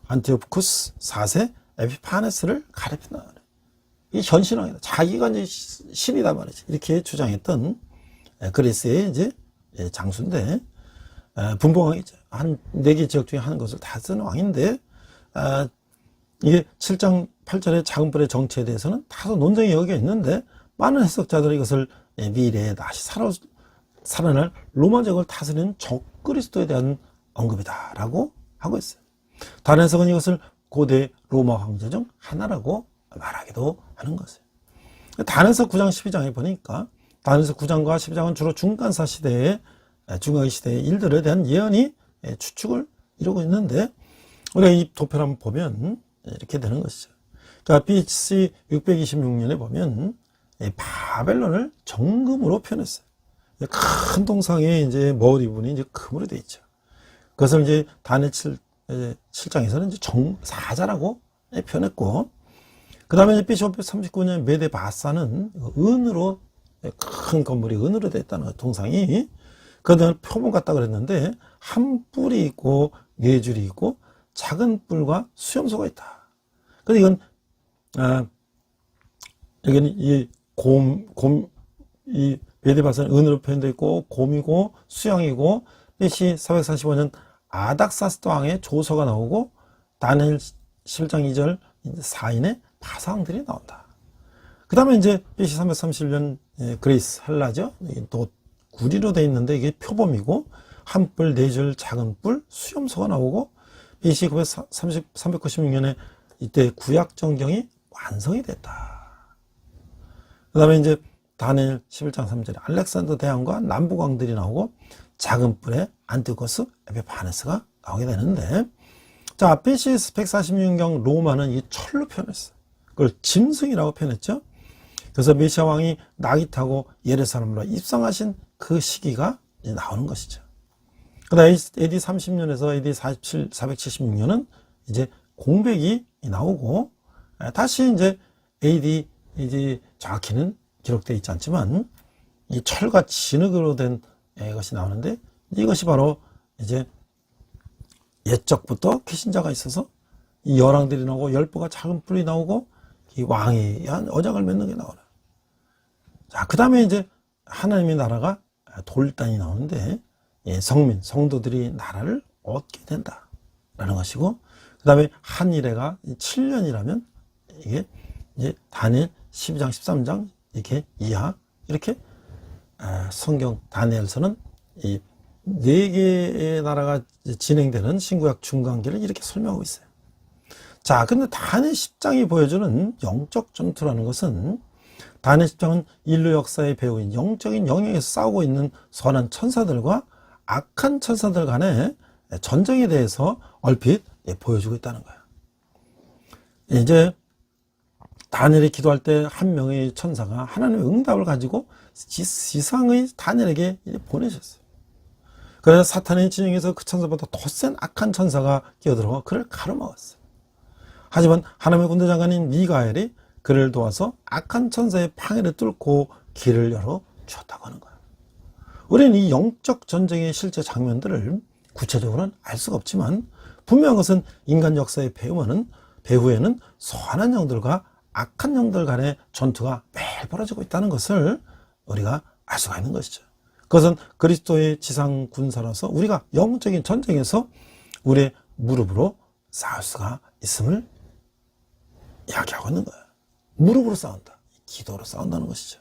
A: 안티오쿠스 4세 에피파네스를 가리킨다. 이 현신왕이다. 자기가 이제 신이다 말이지. 이렇게 주장했던 그리스의 이제 장수인데, 분봉왕이죠. 한 4개 지역 중에 한 것을 다 쓰는 왕인데, 이게 7장 8절의 작은 뿔의 정치에 대해서는 다소 논쟁의 여기가 있는데, 많은 해석자들이 이것을 미래에 다시 살아날 로마 제국을 다스리는 적그리스도에 대한 언급이다라고 하고 있어요. 다른 해석은 이것을 고대 로마 황제 중 하나라고 말하기도 하는 것이에요. 다니엘서 9장 12장에 보니까 다니엘서 9장과 12장은 주로 중간사 시대의 중간 시대의 일들에 대한 예언이 추측을 이루고 있는데, 우리가 이 도표를 한번 보면 이렇게 되는 것이죠. 그러니까 BC 626년에 보면 바벨론을 정금으로 표현했어요. 큰 동상에 이제 머리 부분이 이제 금으로 되어 있죠. 그것을 이제 다니엘 7장에서는 이제 사자라고 표현했고, 그 다음에 BC 539년 메데 바사는 은으로, 큰 건물이 은으로 되어 있다는 동상이, 그다음에 표본 같다 그랬는데, 한 뿔이 있고, 4줄이 있고, 작은 뿔과 수염소가 있다. 근데 이건, 여기는 이 메데 바사는 은으로 표현되어 있고, 곰이고, 수양이고, BC 445년 아닥사스도 왕의 조서가 나오고, 다니엘 11장 2절 4인의 파상들이 나온다. 그 다음에 이제 BC 331년 그리스 헬라죠. 또 구리로 되어 있는데 이게 표범이고, 한 뿔, 4줄 작은 뿔, 수염소가 나오고, BC 396년에 이때 구약 정경이 완성이 됐다. 그 다음에 이제 다니엘 11장 3절에 알렉산더 대왕과 남북왕들이 나오고, 작은 뿔에 안티오쿠스 에피파네스가 나오게 되는데, 자, BC 146년 로마는 이 철로 표현했어요. 그걸 짐승이라고 표현했죠. 그래서 메시아 왕이 나귀 타고 예루살렘으로 입성하신 그 시기가 나오는 것이죠. 그 다음에 AD 30년에서 AD 476년은 이제 공백이 나오고, 다시 이제 AD 이제 정확히는 기록되어 있지 않지만, 이 철과 진흙으로 된 것이 나오는데, 이것이 바로 이제 옛적부터 계신자가 있어서 이 열왕들이 나오고, 열부가 작은 뿔이 나오고, 이 왕이 한 언약을 맺는 게 나오나. 자, 그 다음에 이제 하나님의 나라가 돌단이 나오는데, 성민, 성도들이 나라를 얻게 된다라는 것이고, 그 다음에 한 일해가 7년이라면 이게 이제 다니엘 12장, 13장 이렇게 이하, 이렇게 성경 다니엘서는 이 4개의 나라가 진행되는 신구약 중간기를 이렇게 설명하고 있어요. 자, 근데 다니엘 10장이 보여주는 영적 전투라는 것은, 다니엘 10장은 인류 역사의 배후인 영적인 영역에서 싸우고 있는 선한 천사들과 악한 천사들 간의 전쟁에 대해서 얼핏 보여주고 있다는 거예요. 이제 다니엘이 기도할 때 한 명의 천사가 하나님의 응답을 가지고 지상의 다니엘에게 보내셨어요. 그래서 사탄의 진영에서 그 천사보다 더 센 악한 천사가 끼어들어 그를 가로막았어요. 하지만 하나님의 군대 장관인 미가엘이 그를 도와서 악한 천사의 방해를 뚫고 길을 열어 주었다고 하는 거예요. 우리는 이 영적 전쟁의 실제 장면들을 구체적으로는 알 수가 없지만, 분명한 것은 인간 역사의 배후에는 선한 영들과 악한 영들 간의 전투가 매일 벌어지고 있다는 것을 우리가 알 수가 있는 것이죠. 그것은 그리스도의 지상 군사로서 우리가 영적인 전쟁에서 우리의 무릎으로 싸울 수가 있음을 이야기하고 있는 거예요. 무릎으로 싸운다. 기도로 싸운다는 것이죠.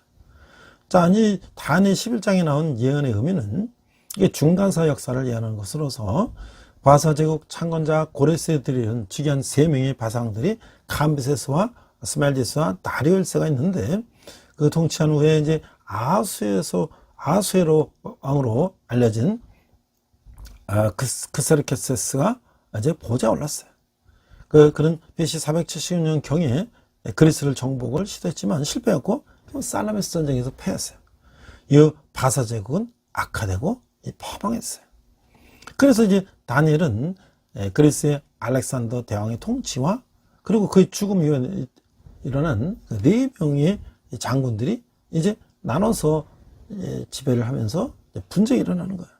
A: 자, 이 다니엘 11장에 나온 예언의 의미는 이게 중간사 역사를 예언하는 것으로서, 바사제국 창건자 고레스에 들이는 즉위한 3명의 바상들이 캄비세스와 스멜디스와 다리오엘세가 있는데, 그 통치한 후에 이제 아수에로 왕으로 알려진 크세르케세스가 이제 보좌에 올랐어요. 그는 BC 470년 경에 그리스를 정복을 시도했지만 실패했고 살라메스 전쟁에서 패했어요. 이 바사 제국은 악화되고 패망했어요. 그래서 이제 다니엘은 그리스의 알렉산더 대왕의 통치와 그리고 그의 죽음 이후에 일어난 4명의 장군들이 이제 나눠서 지배를 하면서 분쟁이 일어나는 거예요.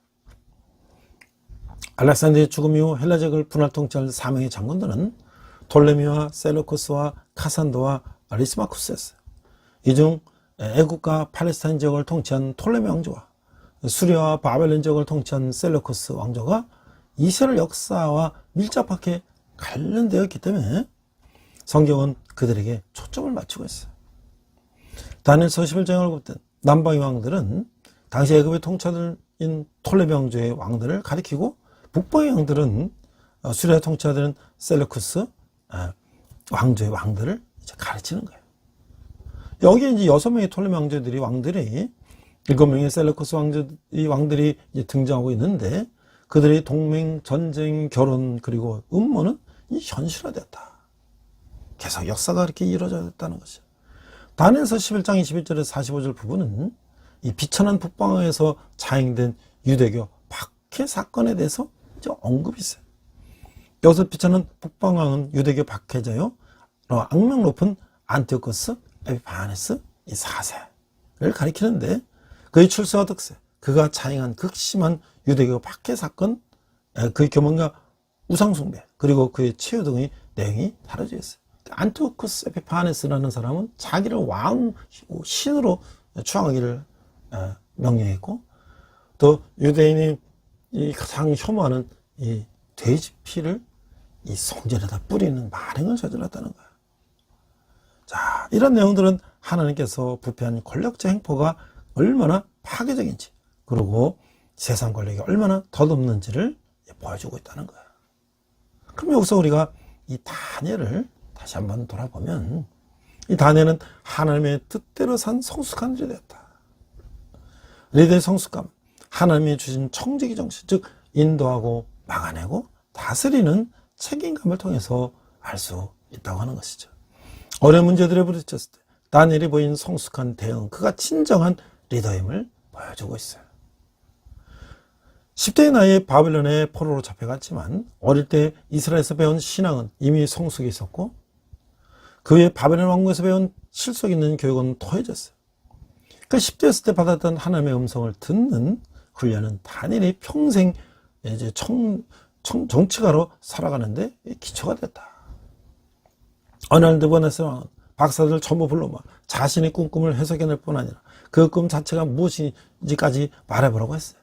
A: 알렉산더의 죽음 이후 헬라 제국을 분할 통치할 4명의 장군들은 톨레미와 셀루쿠스와 카산도와 리스마쿠스였어요. 이 중 애국과 팔레스타인 지역을 통치한 톨레미 왕조와 수리아와 바벨론 지역을 통치한 셀루쿠스 왕조가 이스라엘 역사와 밀접하게 관련되어 있기 때문에 성경은 그들에게 초점을 맞추고 있어요. 다니엘서 11장을 볼 때 남방의 왕들은 당시 애굽의 통치자들인 톨레미 왕조의 왕들을 가리키고, 북방의 왕들은 수리아 통치자들은 셀루쿠스 왕조의 왕들을 이제 가르치는 거예요. 여기에 이제 6명의 톨레미 왕들이 7명의 셀루쿠스 왕들이 이제 등장하고 있는데, 그들의 동맹, 전쟁, 결혼, 그리고 음모는 현실화되었다. 계속 역사가 이렇게 이루어졌다는 것이죠. 다니엘서 11장 21절에서 45절 부분은 이 비천한 북방에서 자행된 유대교 박해 사건에 대해서 이제 언급이 있어요. 여기서 비천한 북방왕은 유대교 박해자요, 악명 높은 안티오코스 에피파네스 이 4세를 가리키는데, 그의 출세와 득세, 그가 자행한 극심한 유대교 박해 사건, 그의 교만과 우상숭배, 그리고 그의 치유 등의 내용이 다뤄져 있어요. 안티오코스 에피파네스라는 사람은 자기를 신으로 추앙하기를 명령했고, 또 유대인이 가장 혐오하는 이 돼지 피를 이 성전에다 뿌리는 만행을 저질렀다는 거야. 자, 이런 내용들은 하나님께서 부패한 권력적 행포가 얼마나 파괴적인지, 그리고 세상 권력이 얼마나 덧없는지를 보여주고 있다는 거야. 그럼 여기서 우리가 이 다니엘을 다시 한번 돌아보면, 이 다니엘은 하나님의 뜻대로 산 성숙한 일이 되었다. 리더의 성숙감, 하나님이 주신 청지기 정신, 즉 인도하고 막아내고 다스리는 책임감을 통해서 알 수 있다고 하는 것이죠. 어려운 문제들에 부딪혔을 때 다니엘이 보인 성숙한 대응, 그가 진정한 리더임을 보여주고 있어요. 10대의 나이에 바벨론의 포로로 잡혀갔지만 어릴 때 이스라엘에서 배운 신앙은 이미 성숙해 있었고, 그 후에 바벨론 왕국에서 배운 실속 있는 교육은 더해졌어요. 그 10대였을 때 받았던 하나님의 음성을 듣는 훈련은 다니엘이 평생 이제 정치가로 살아가는데 기초가 됐다. 어느 날 느부갓네살 왕은 박사들 전부 불러모아 자신의 꿈을 해석해낼 뿐 아니라 그 꿈 자체가 무엇인지까지 말해보라고 했어요.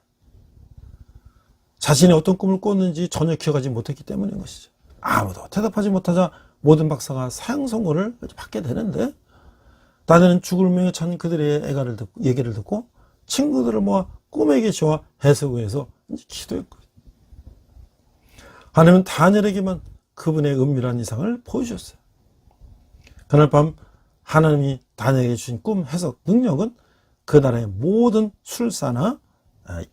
A: 자신이 어떤 꿈을 꿨는지 전혀 기억하지 못했기 때문인 것이죠. 아무도 대답하지 못하자 모든 박사가 사형 선고를 받게 되는데, 다니엘은 죽을 명에 찬 그들의 얘기를 듣고 친구들을 모아 꿈의 계시와 해석을 해서 기도했고, 하나님은 다니엘에게만 그분의 은밀한 이상을 보여주셨어요. 그날 밤 하나님이 다니엘에게 주신 꿈 해석 능력은 그 나라의 모든 술사나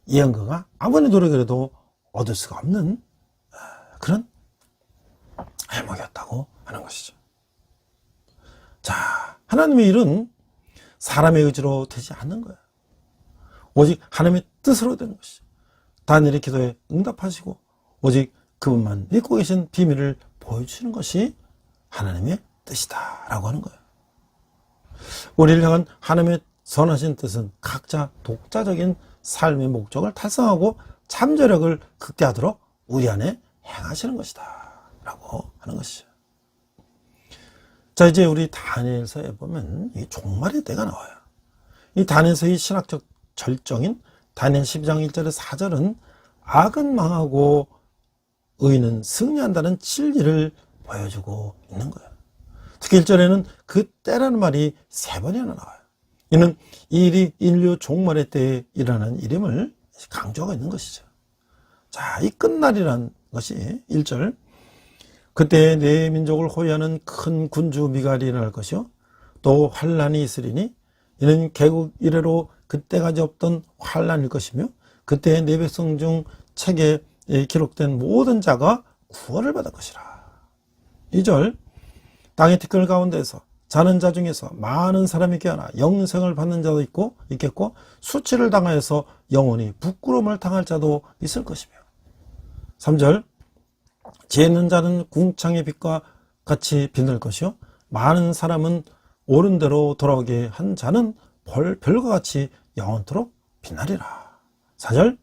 A: 예언가가 아무리 노력해도 얻을 수가 없는 그런 해몽이었다고 하는 것이죠. 자, 하나님의 일은 사람의 의지로 되지 않는 거예요. 오직 하나님의 뜻으로 되는 것이죠. 다니엘의 기도에 응답하시고 오직 그분만 믿고 계신 비밀을 보여주시는 것이 하나님의 뜻이다 라고 하는 거예요. 우리를 향한 하나님의 선하신 뜻은 각자 독자적인 삶의 목적을 달성하고 잠재력을 극대화하도록 우리 안에 행하시는 것이다 라고 하는 것이죠. 자, 이제 우리 다니엘서에 보면 이 종말의 때가 나와요. 이 다니엘서의 신학적 절정인 다니엘 12장 1절에 4절은 악은 망하고 의인은 승리한다는 진리를 보여주고 있는 거예요. 특히 1절에는 그 때라는 말이 3번이나 나와요. 이는 이 일이 인류 종말의 때에 일어나는 일임을 강조하고 있는 것이죠. 자, 이 끝날이란 것이 1절, 그때 내 민족을 호위하는 큰 군주 미갈이 일어날 것이요 또 환란이 있으리니 이는 개국 이래로 그때까지 없던 환란일 것이며 그때 내 백성 중 책에 기록된 모든 자가 구원을 받을 것이라. 2절, 땅의 티끌 가운데서 자는 자 중에서 많은 사람이 깨어나 영생을 받는 자도 있겠고 수치를 당하여서 영원히 부끄러움을 당할 자도 있을 것이며. 3절, 지혜 있는 자는 궁창의 빛과 같이 빛날 것이요 많은 사람은 옳은 대로 돌아오게 한 자는 별과 같이 영원토록 빛나리라. 4절,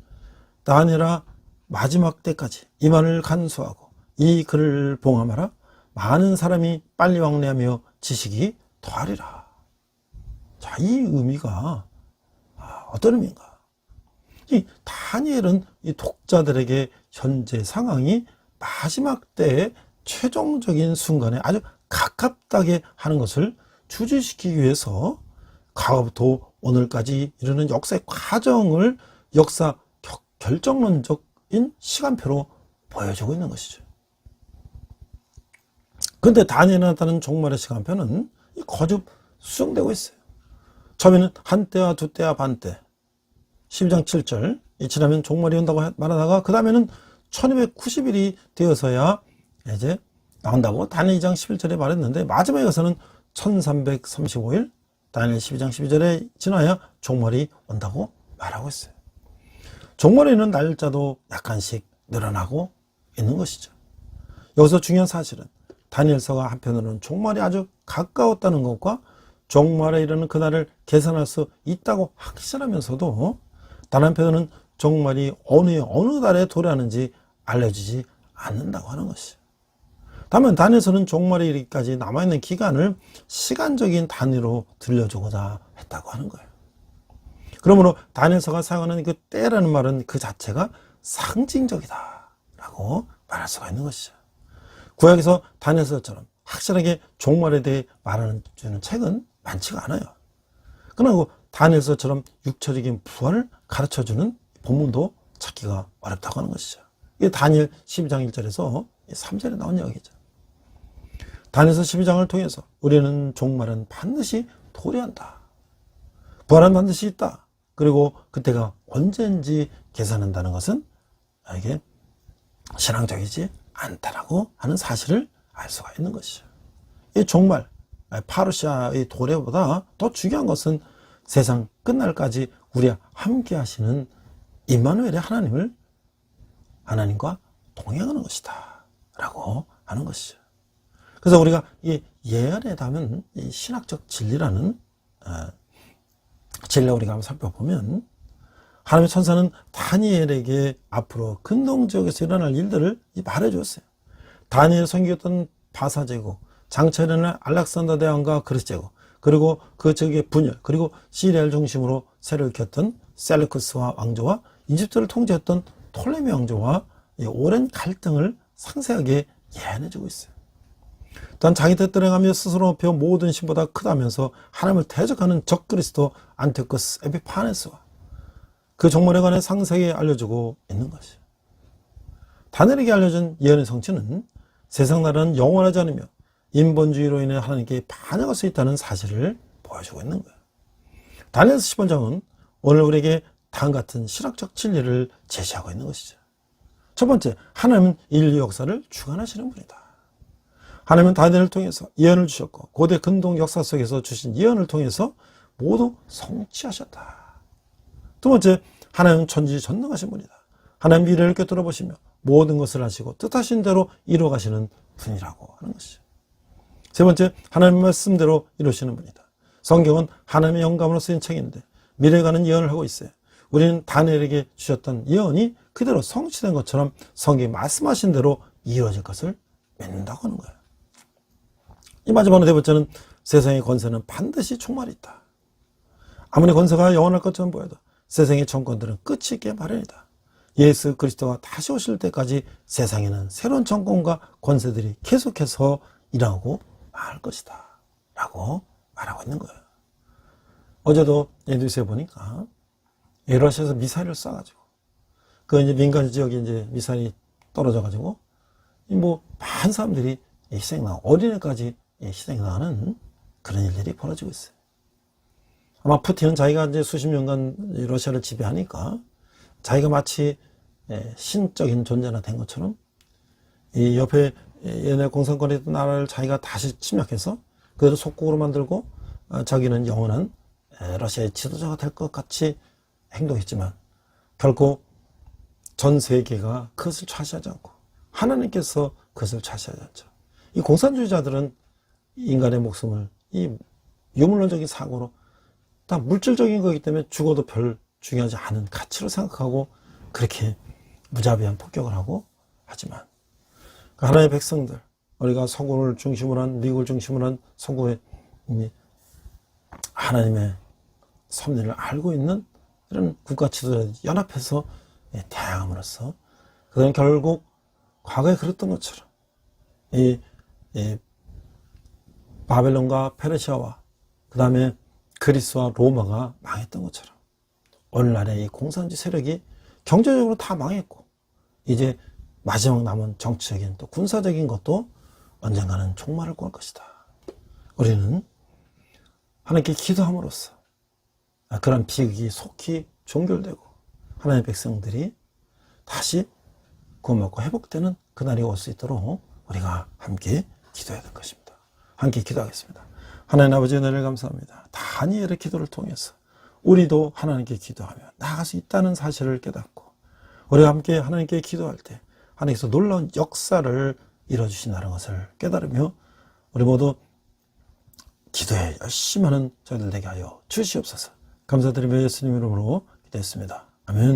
A: 다니엘아 마지막 때까지 이만을 간수하고 이 글을 봉함하라. 많은 사람이 빨리 왕래하며 지식이 더하리라. 자, 이 의미가 어떤 의미인가? 이 다니엘은 이 독자들에게 현재 상황이 마지막 때의 최종적인 순간에 아주 가깝다게 하는 것을 주지시키기 위해서 과거부터 오늘까지 이르는 역사의 과정을 역사 결정론적인 시간표로 보여주고 있는 것이죠. 그런데 다니엘에 나타나는 종말의 시간표는 거듭 수정되고 있어요. 처음에는 한때와 두때와 반때 12장 7절 지나면 종말이 온다고 말하다가 그 다음에는 1290일이 되어서야 이제 나온다고 다니엘 2장 11절에 말했는데 마지막에 가서는 1335일 다니엘 12장 12절에 지나야 종말이 온다고 말하고 있어요. 종말에는 날짜도 약간씩 늘어나고 있는 것이죠. 여기서 중요한 사실은 다니엘서가 한편으로는 종말이 아주 가까웠다는 것과 종말에 이르는 그날을 계산할 수 있다고 확신하면서도 다른 한편으로는 종말이 어느 달에 도래하는지 알려지지 않는다고 하는 것이죠. 다만 다니엘서는 종말에 이르기까지 남아있는 기간을 시간적인 단위로 들려주고자 했다고 하는 거예요. 그러므로 다니엘서가 사용하는 그 때라는 말은 그 자체가 상징적이다 라고 말할 수가 있는 것이죠. 구약에서 다니엘서처럼 확실하게 종말에 대해 말하는 책은 많지가 않아요. 그러나 다니엘서처럼 육체적인 부활을 가르쳐주는 본문도 찾기가 어렵다고 하는 것이죠. 이게 다니엘 12장 1절에서 3절에 나온 이야기죠. 다니엘서 12장을 통해서 우리는 종말은 반드시 도래한다. 부활은 반드시 있다. 그리고 그때가 언제인지 계산한다는 것은 이게 신앙적이지 않다라고 하는 사실을 알 수가 있는 것이죠. 이 종말, 파루시아의 도래보다 더 중요한 것은 세상 끝날까지 우리와 함께 하시는 임마누엘의 하나님과 동행하는 것이다 라고 하는 것이죠. 그래서 우리가 이 예언에 담은 이 신학적 진리라는 진리를 우리가 한번 살펴보면 하나님의 천사는 다니엘에게 앞으로 근동지역에서 일어날 일들을 말해주었어요. 다니엘 섬기었던 바사 제국, 장차 일어날 알렉산더 대왕과 그리스 제국, 그리고 그 지역의 분열, 그리고 시리아를 중심으로 세력을 켰던 셀루쿠스와 왕조와 이집트를 통제했던 톨레미 왕조와 오랜 갈등을 상세하게 예언해주고 있어요. 또한 자기 뜻대로 행하며 스스로 높여 모든 신보다 크다면서 하나님을 대적하는 적그리스도 안티오쿠스 에피파네스와 그 종말에 관해 상세하게 알려주고 있는 것이죠. 다니엘에게 알려준 예언의 성취는 세상 나라는 영원하지 않으며 인본주의로 인해 하나님께 반역할 수 있다는 사실을 보여주고 있는 거예요. 다니엘서 10번장은 오늘 우리에게 다음과 같은 실학적 진리를 제시하고 있는 것이죠. 첫 번째, 하나님은 인류 역사를 주관하시는 분이다. 하나님은 다니엘을 통해서 예언을 주셨고 고대 근동 역사 속에서 주신 예언을 통해서 모두 성취하셨다. 두 번째, 하나님은 전지전능하신 분이다. 하나님 미래를 꿰뚫어 보시며 모든 것을 하시고 뜻하신 대로 이루어 가시는 분이라고 하는 것이죠. 세 번째, 하나님 말씀대로 이루시는 분이다. 성경은 하나님의 영감으로 쓰인 책인데 미래에 가는 예언을 하고 있어요. 우리는 다니엘에게 주셨던 예언이 그대로 성취된 것처럼 성경이 말씀하신 대로 이루어질 것을 믿는다고 하는 거예요. 이 마지막으로 네 번째는 세상의 권세는 반드시 종말이 있다. 아무리 권세가 영원할 것처럼 보여도 세상의 정권들은 끝이 있게 마련이다. 예수 그리스도가 다시 오실 때까지 세상에는 새로운 정권과 권세들이 계속해서 일하고 말 것이다 라고 말하고 있는 거예요. 어제도 뉴스에 보니까 러시아에서 미사일을 쏴가지고 그 이제 민간 지역에 이제 미사일이 떨어져가지고 많은 사람들이 희생당하고 어린애까지 희생당하는 그런 일들이 벌어지고 있어요. 아마 푸틴은 자기가 이제 수십 년간 러시아를 지배하니까 자기가 마치 신적인 존재나 된 것처럼 이 옆에 옛날 공산권에 있던 나라를 자기가 다시 침략해서 그대로 속국으로 만들고 자기는 영원한 러시아의 지도자가 될 것 같이 행동했지만 결코 전 세계가 그것을 차지하지 않고 하나님께서 그것을 차지하지 않죠. 이 공산주의자들은 인간의 목숨을 이 유물론적인 사고로 다 물질적인 거기 때문에 죽어도 별 중요하지 않은 가치로 생각하고 그렇게 무자비한 폭격을 하고 하지만 하나님의 백성들, 우리가 서구를 중심으로 한 미국을 중심으로 한 서구의 하나님의 섭리를 알고 있는 이런 국가 지도자들이 연합해서 대항함으로써 그들은 결국 과거에 그랬던 것처럼 이 바벨론과 페르시아와 그 다음에 그리스와 로마가 망했던 것처럼 오늘날의 이 공산주의 세력이 경제적으로 다 망했고 이제 마지막 남은 정치적인 또 군사적인 것도 언젠가는 종말을 꼴 것이다. 우리는 하나님께 기도함으로써 그런 비극이 속히 종결되고 하나님의 백성들이 다시 구원받고 회복되는 그날이 올 수 있도록 우리가 함께 기도해야 될 것입니다. 함께 기도하겠습니다. 하나님 아버지 은혜를 감사합니다. 다니엘의 기도를 통해서 우리도 하나님께 기도하며 나아갈 수 있다는 사실을 깨닫고 우리가 함께 하나님께 기도할 때 하나님께서 놀라운 역사를 이뤄주신다는 것을 깨달으며 우리 모두 기도에 열심히 하는 저희들 되게 하여 주시옵소서. 감사드리며 예수님 이름으로 기도했습니다. 아멘.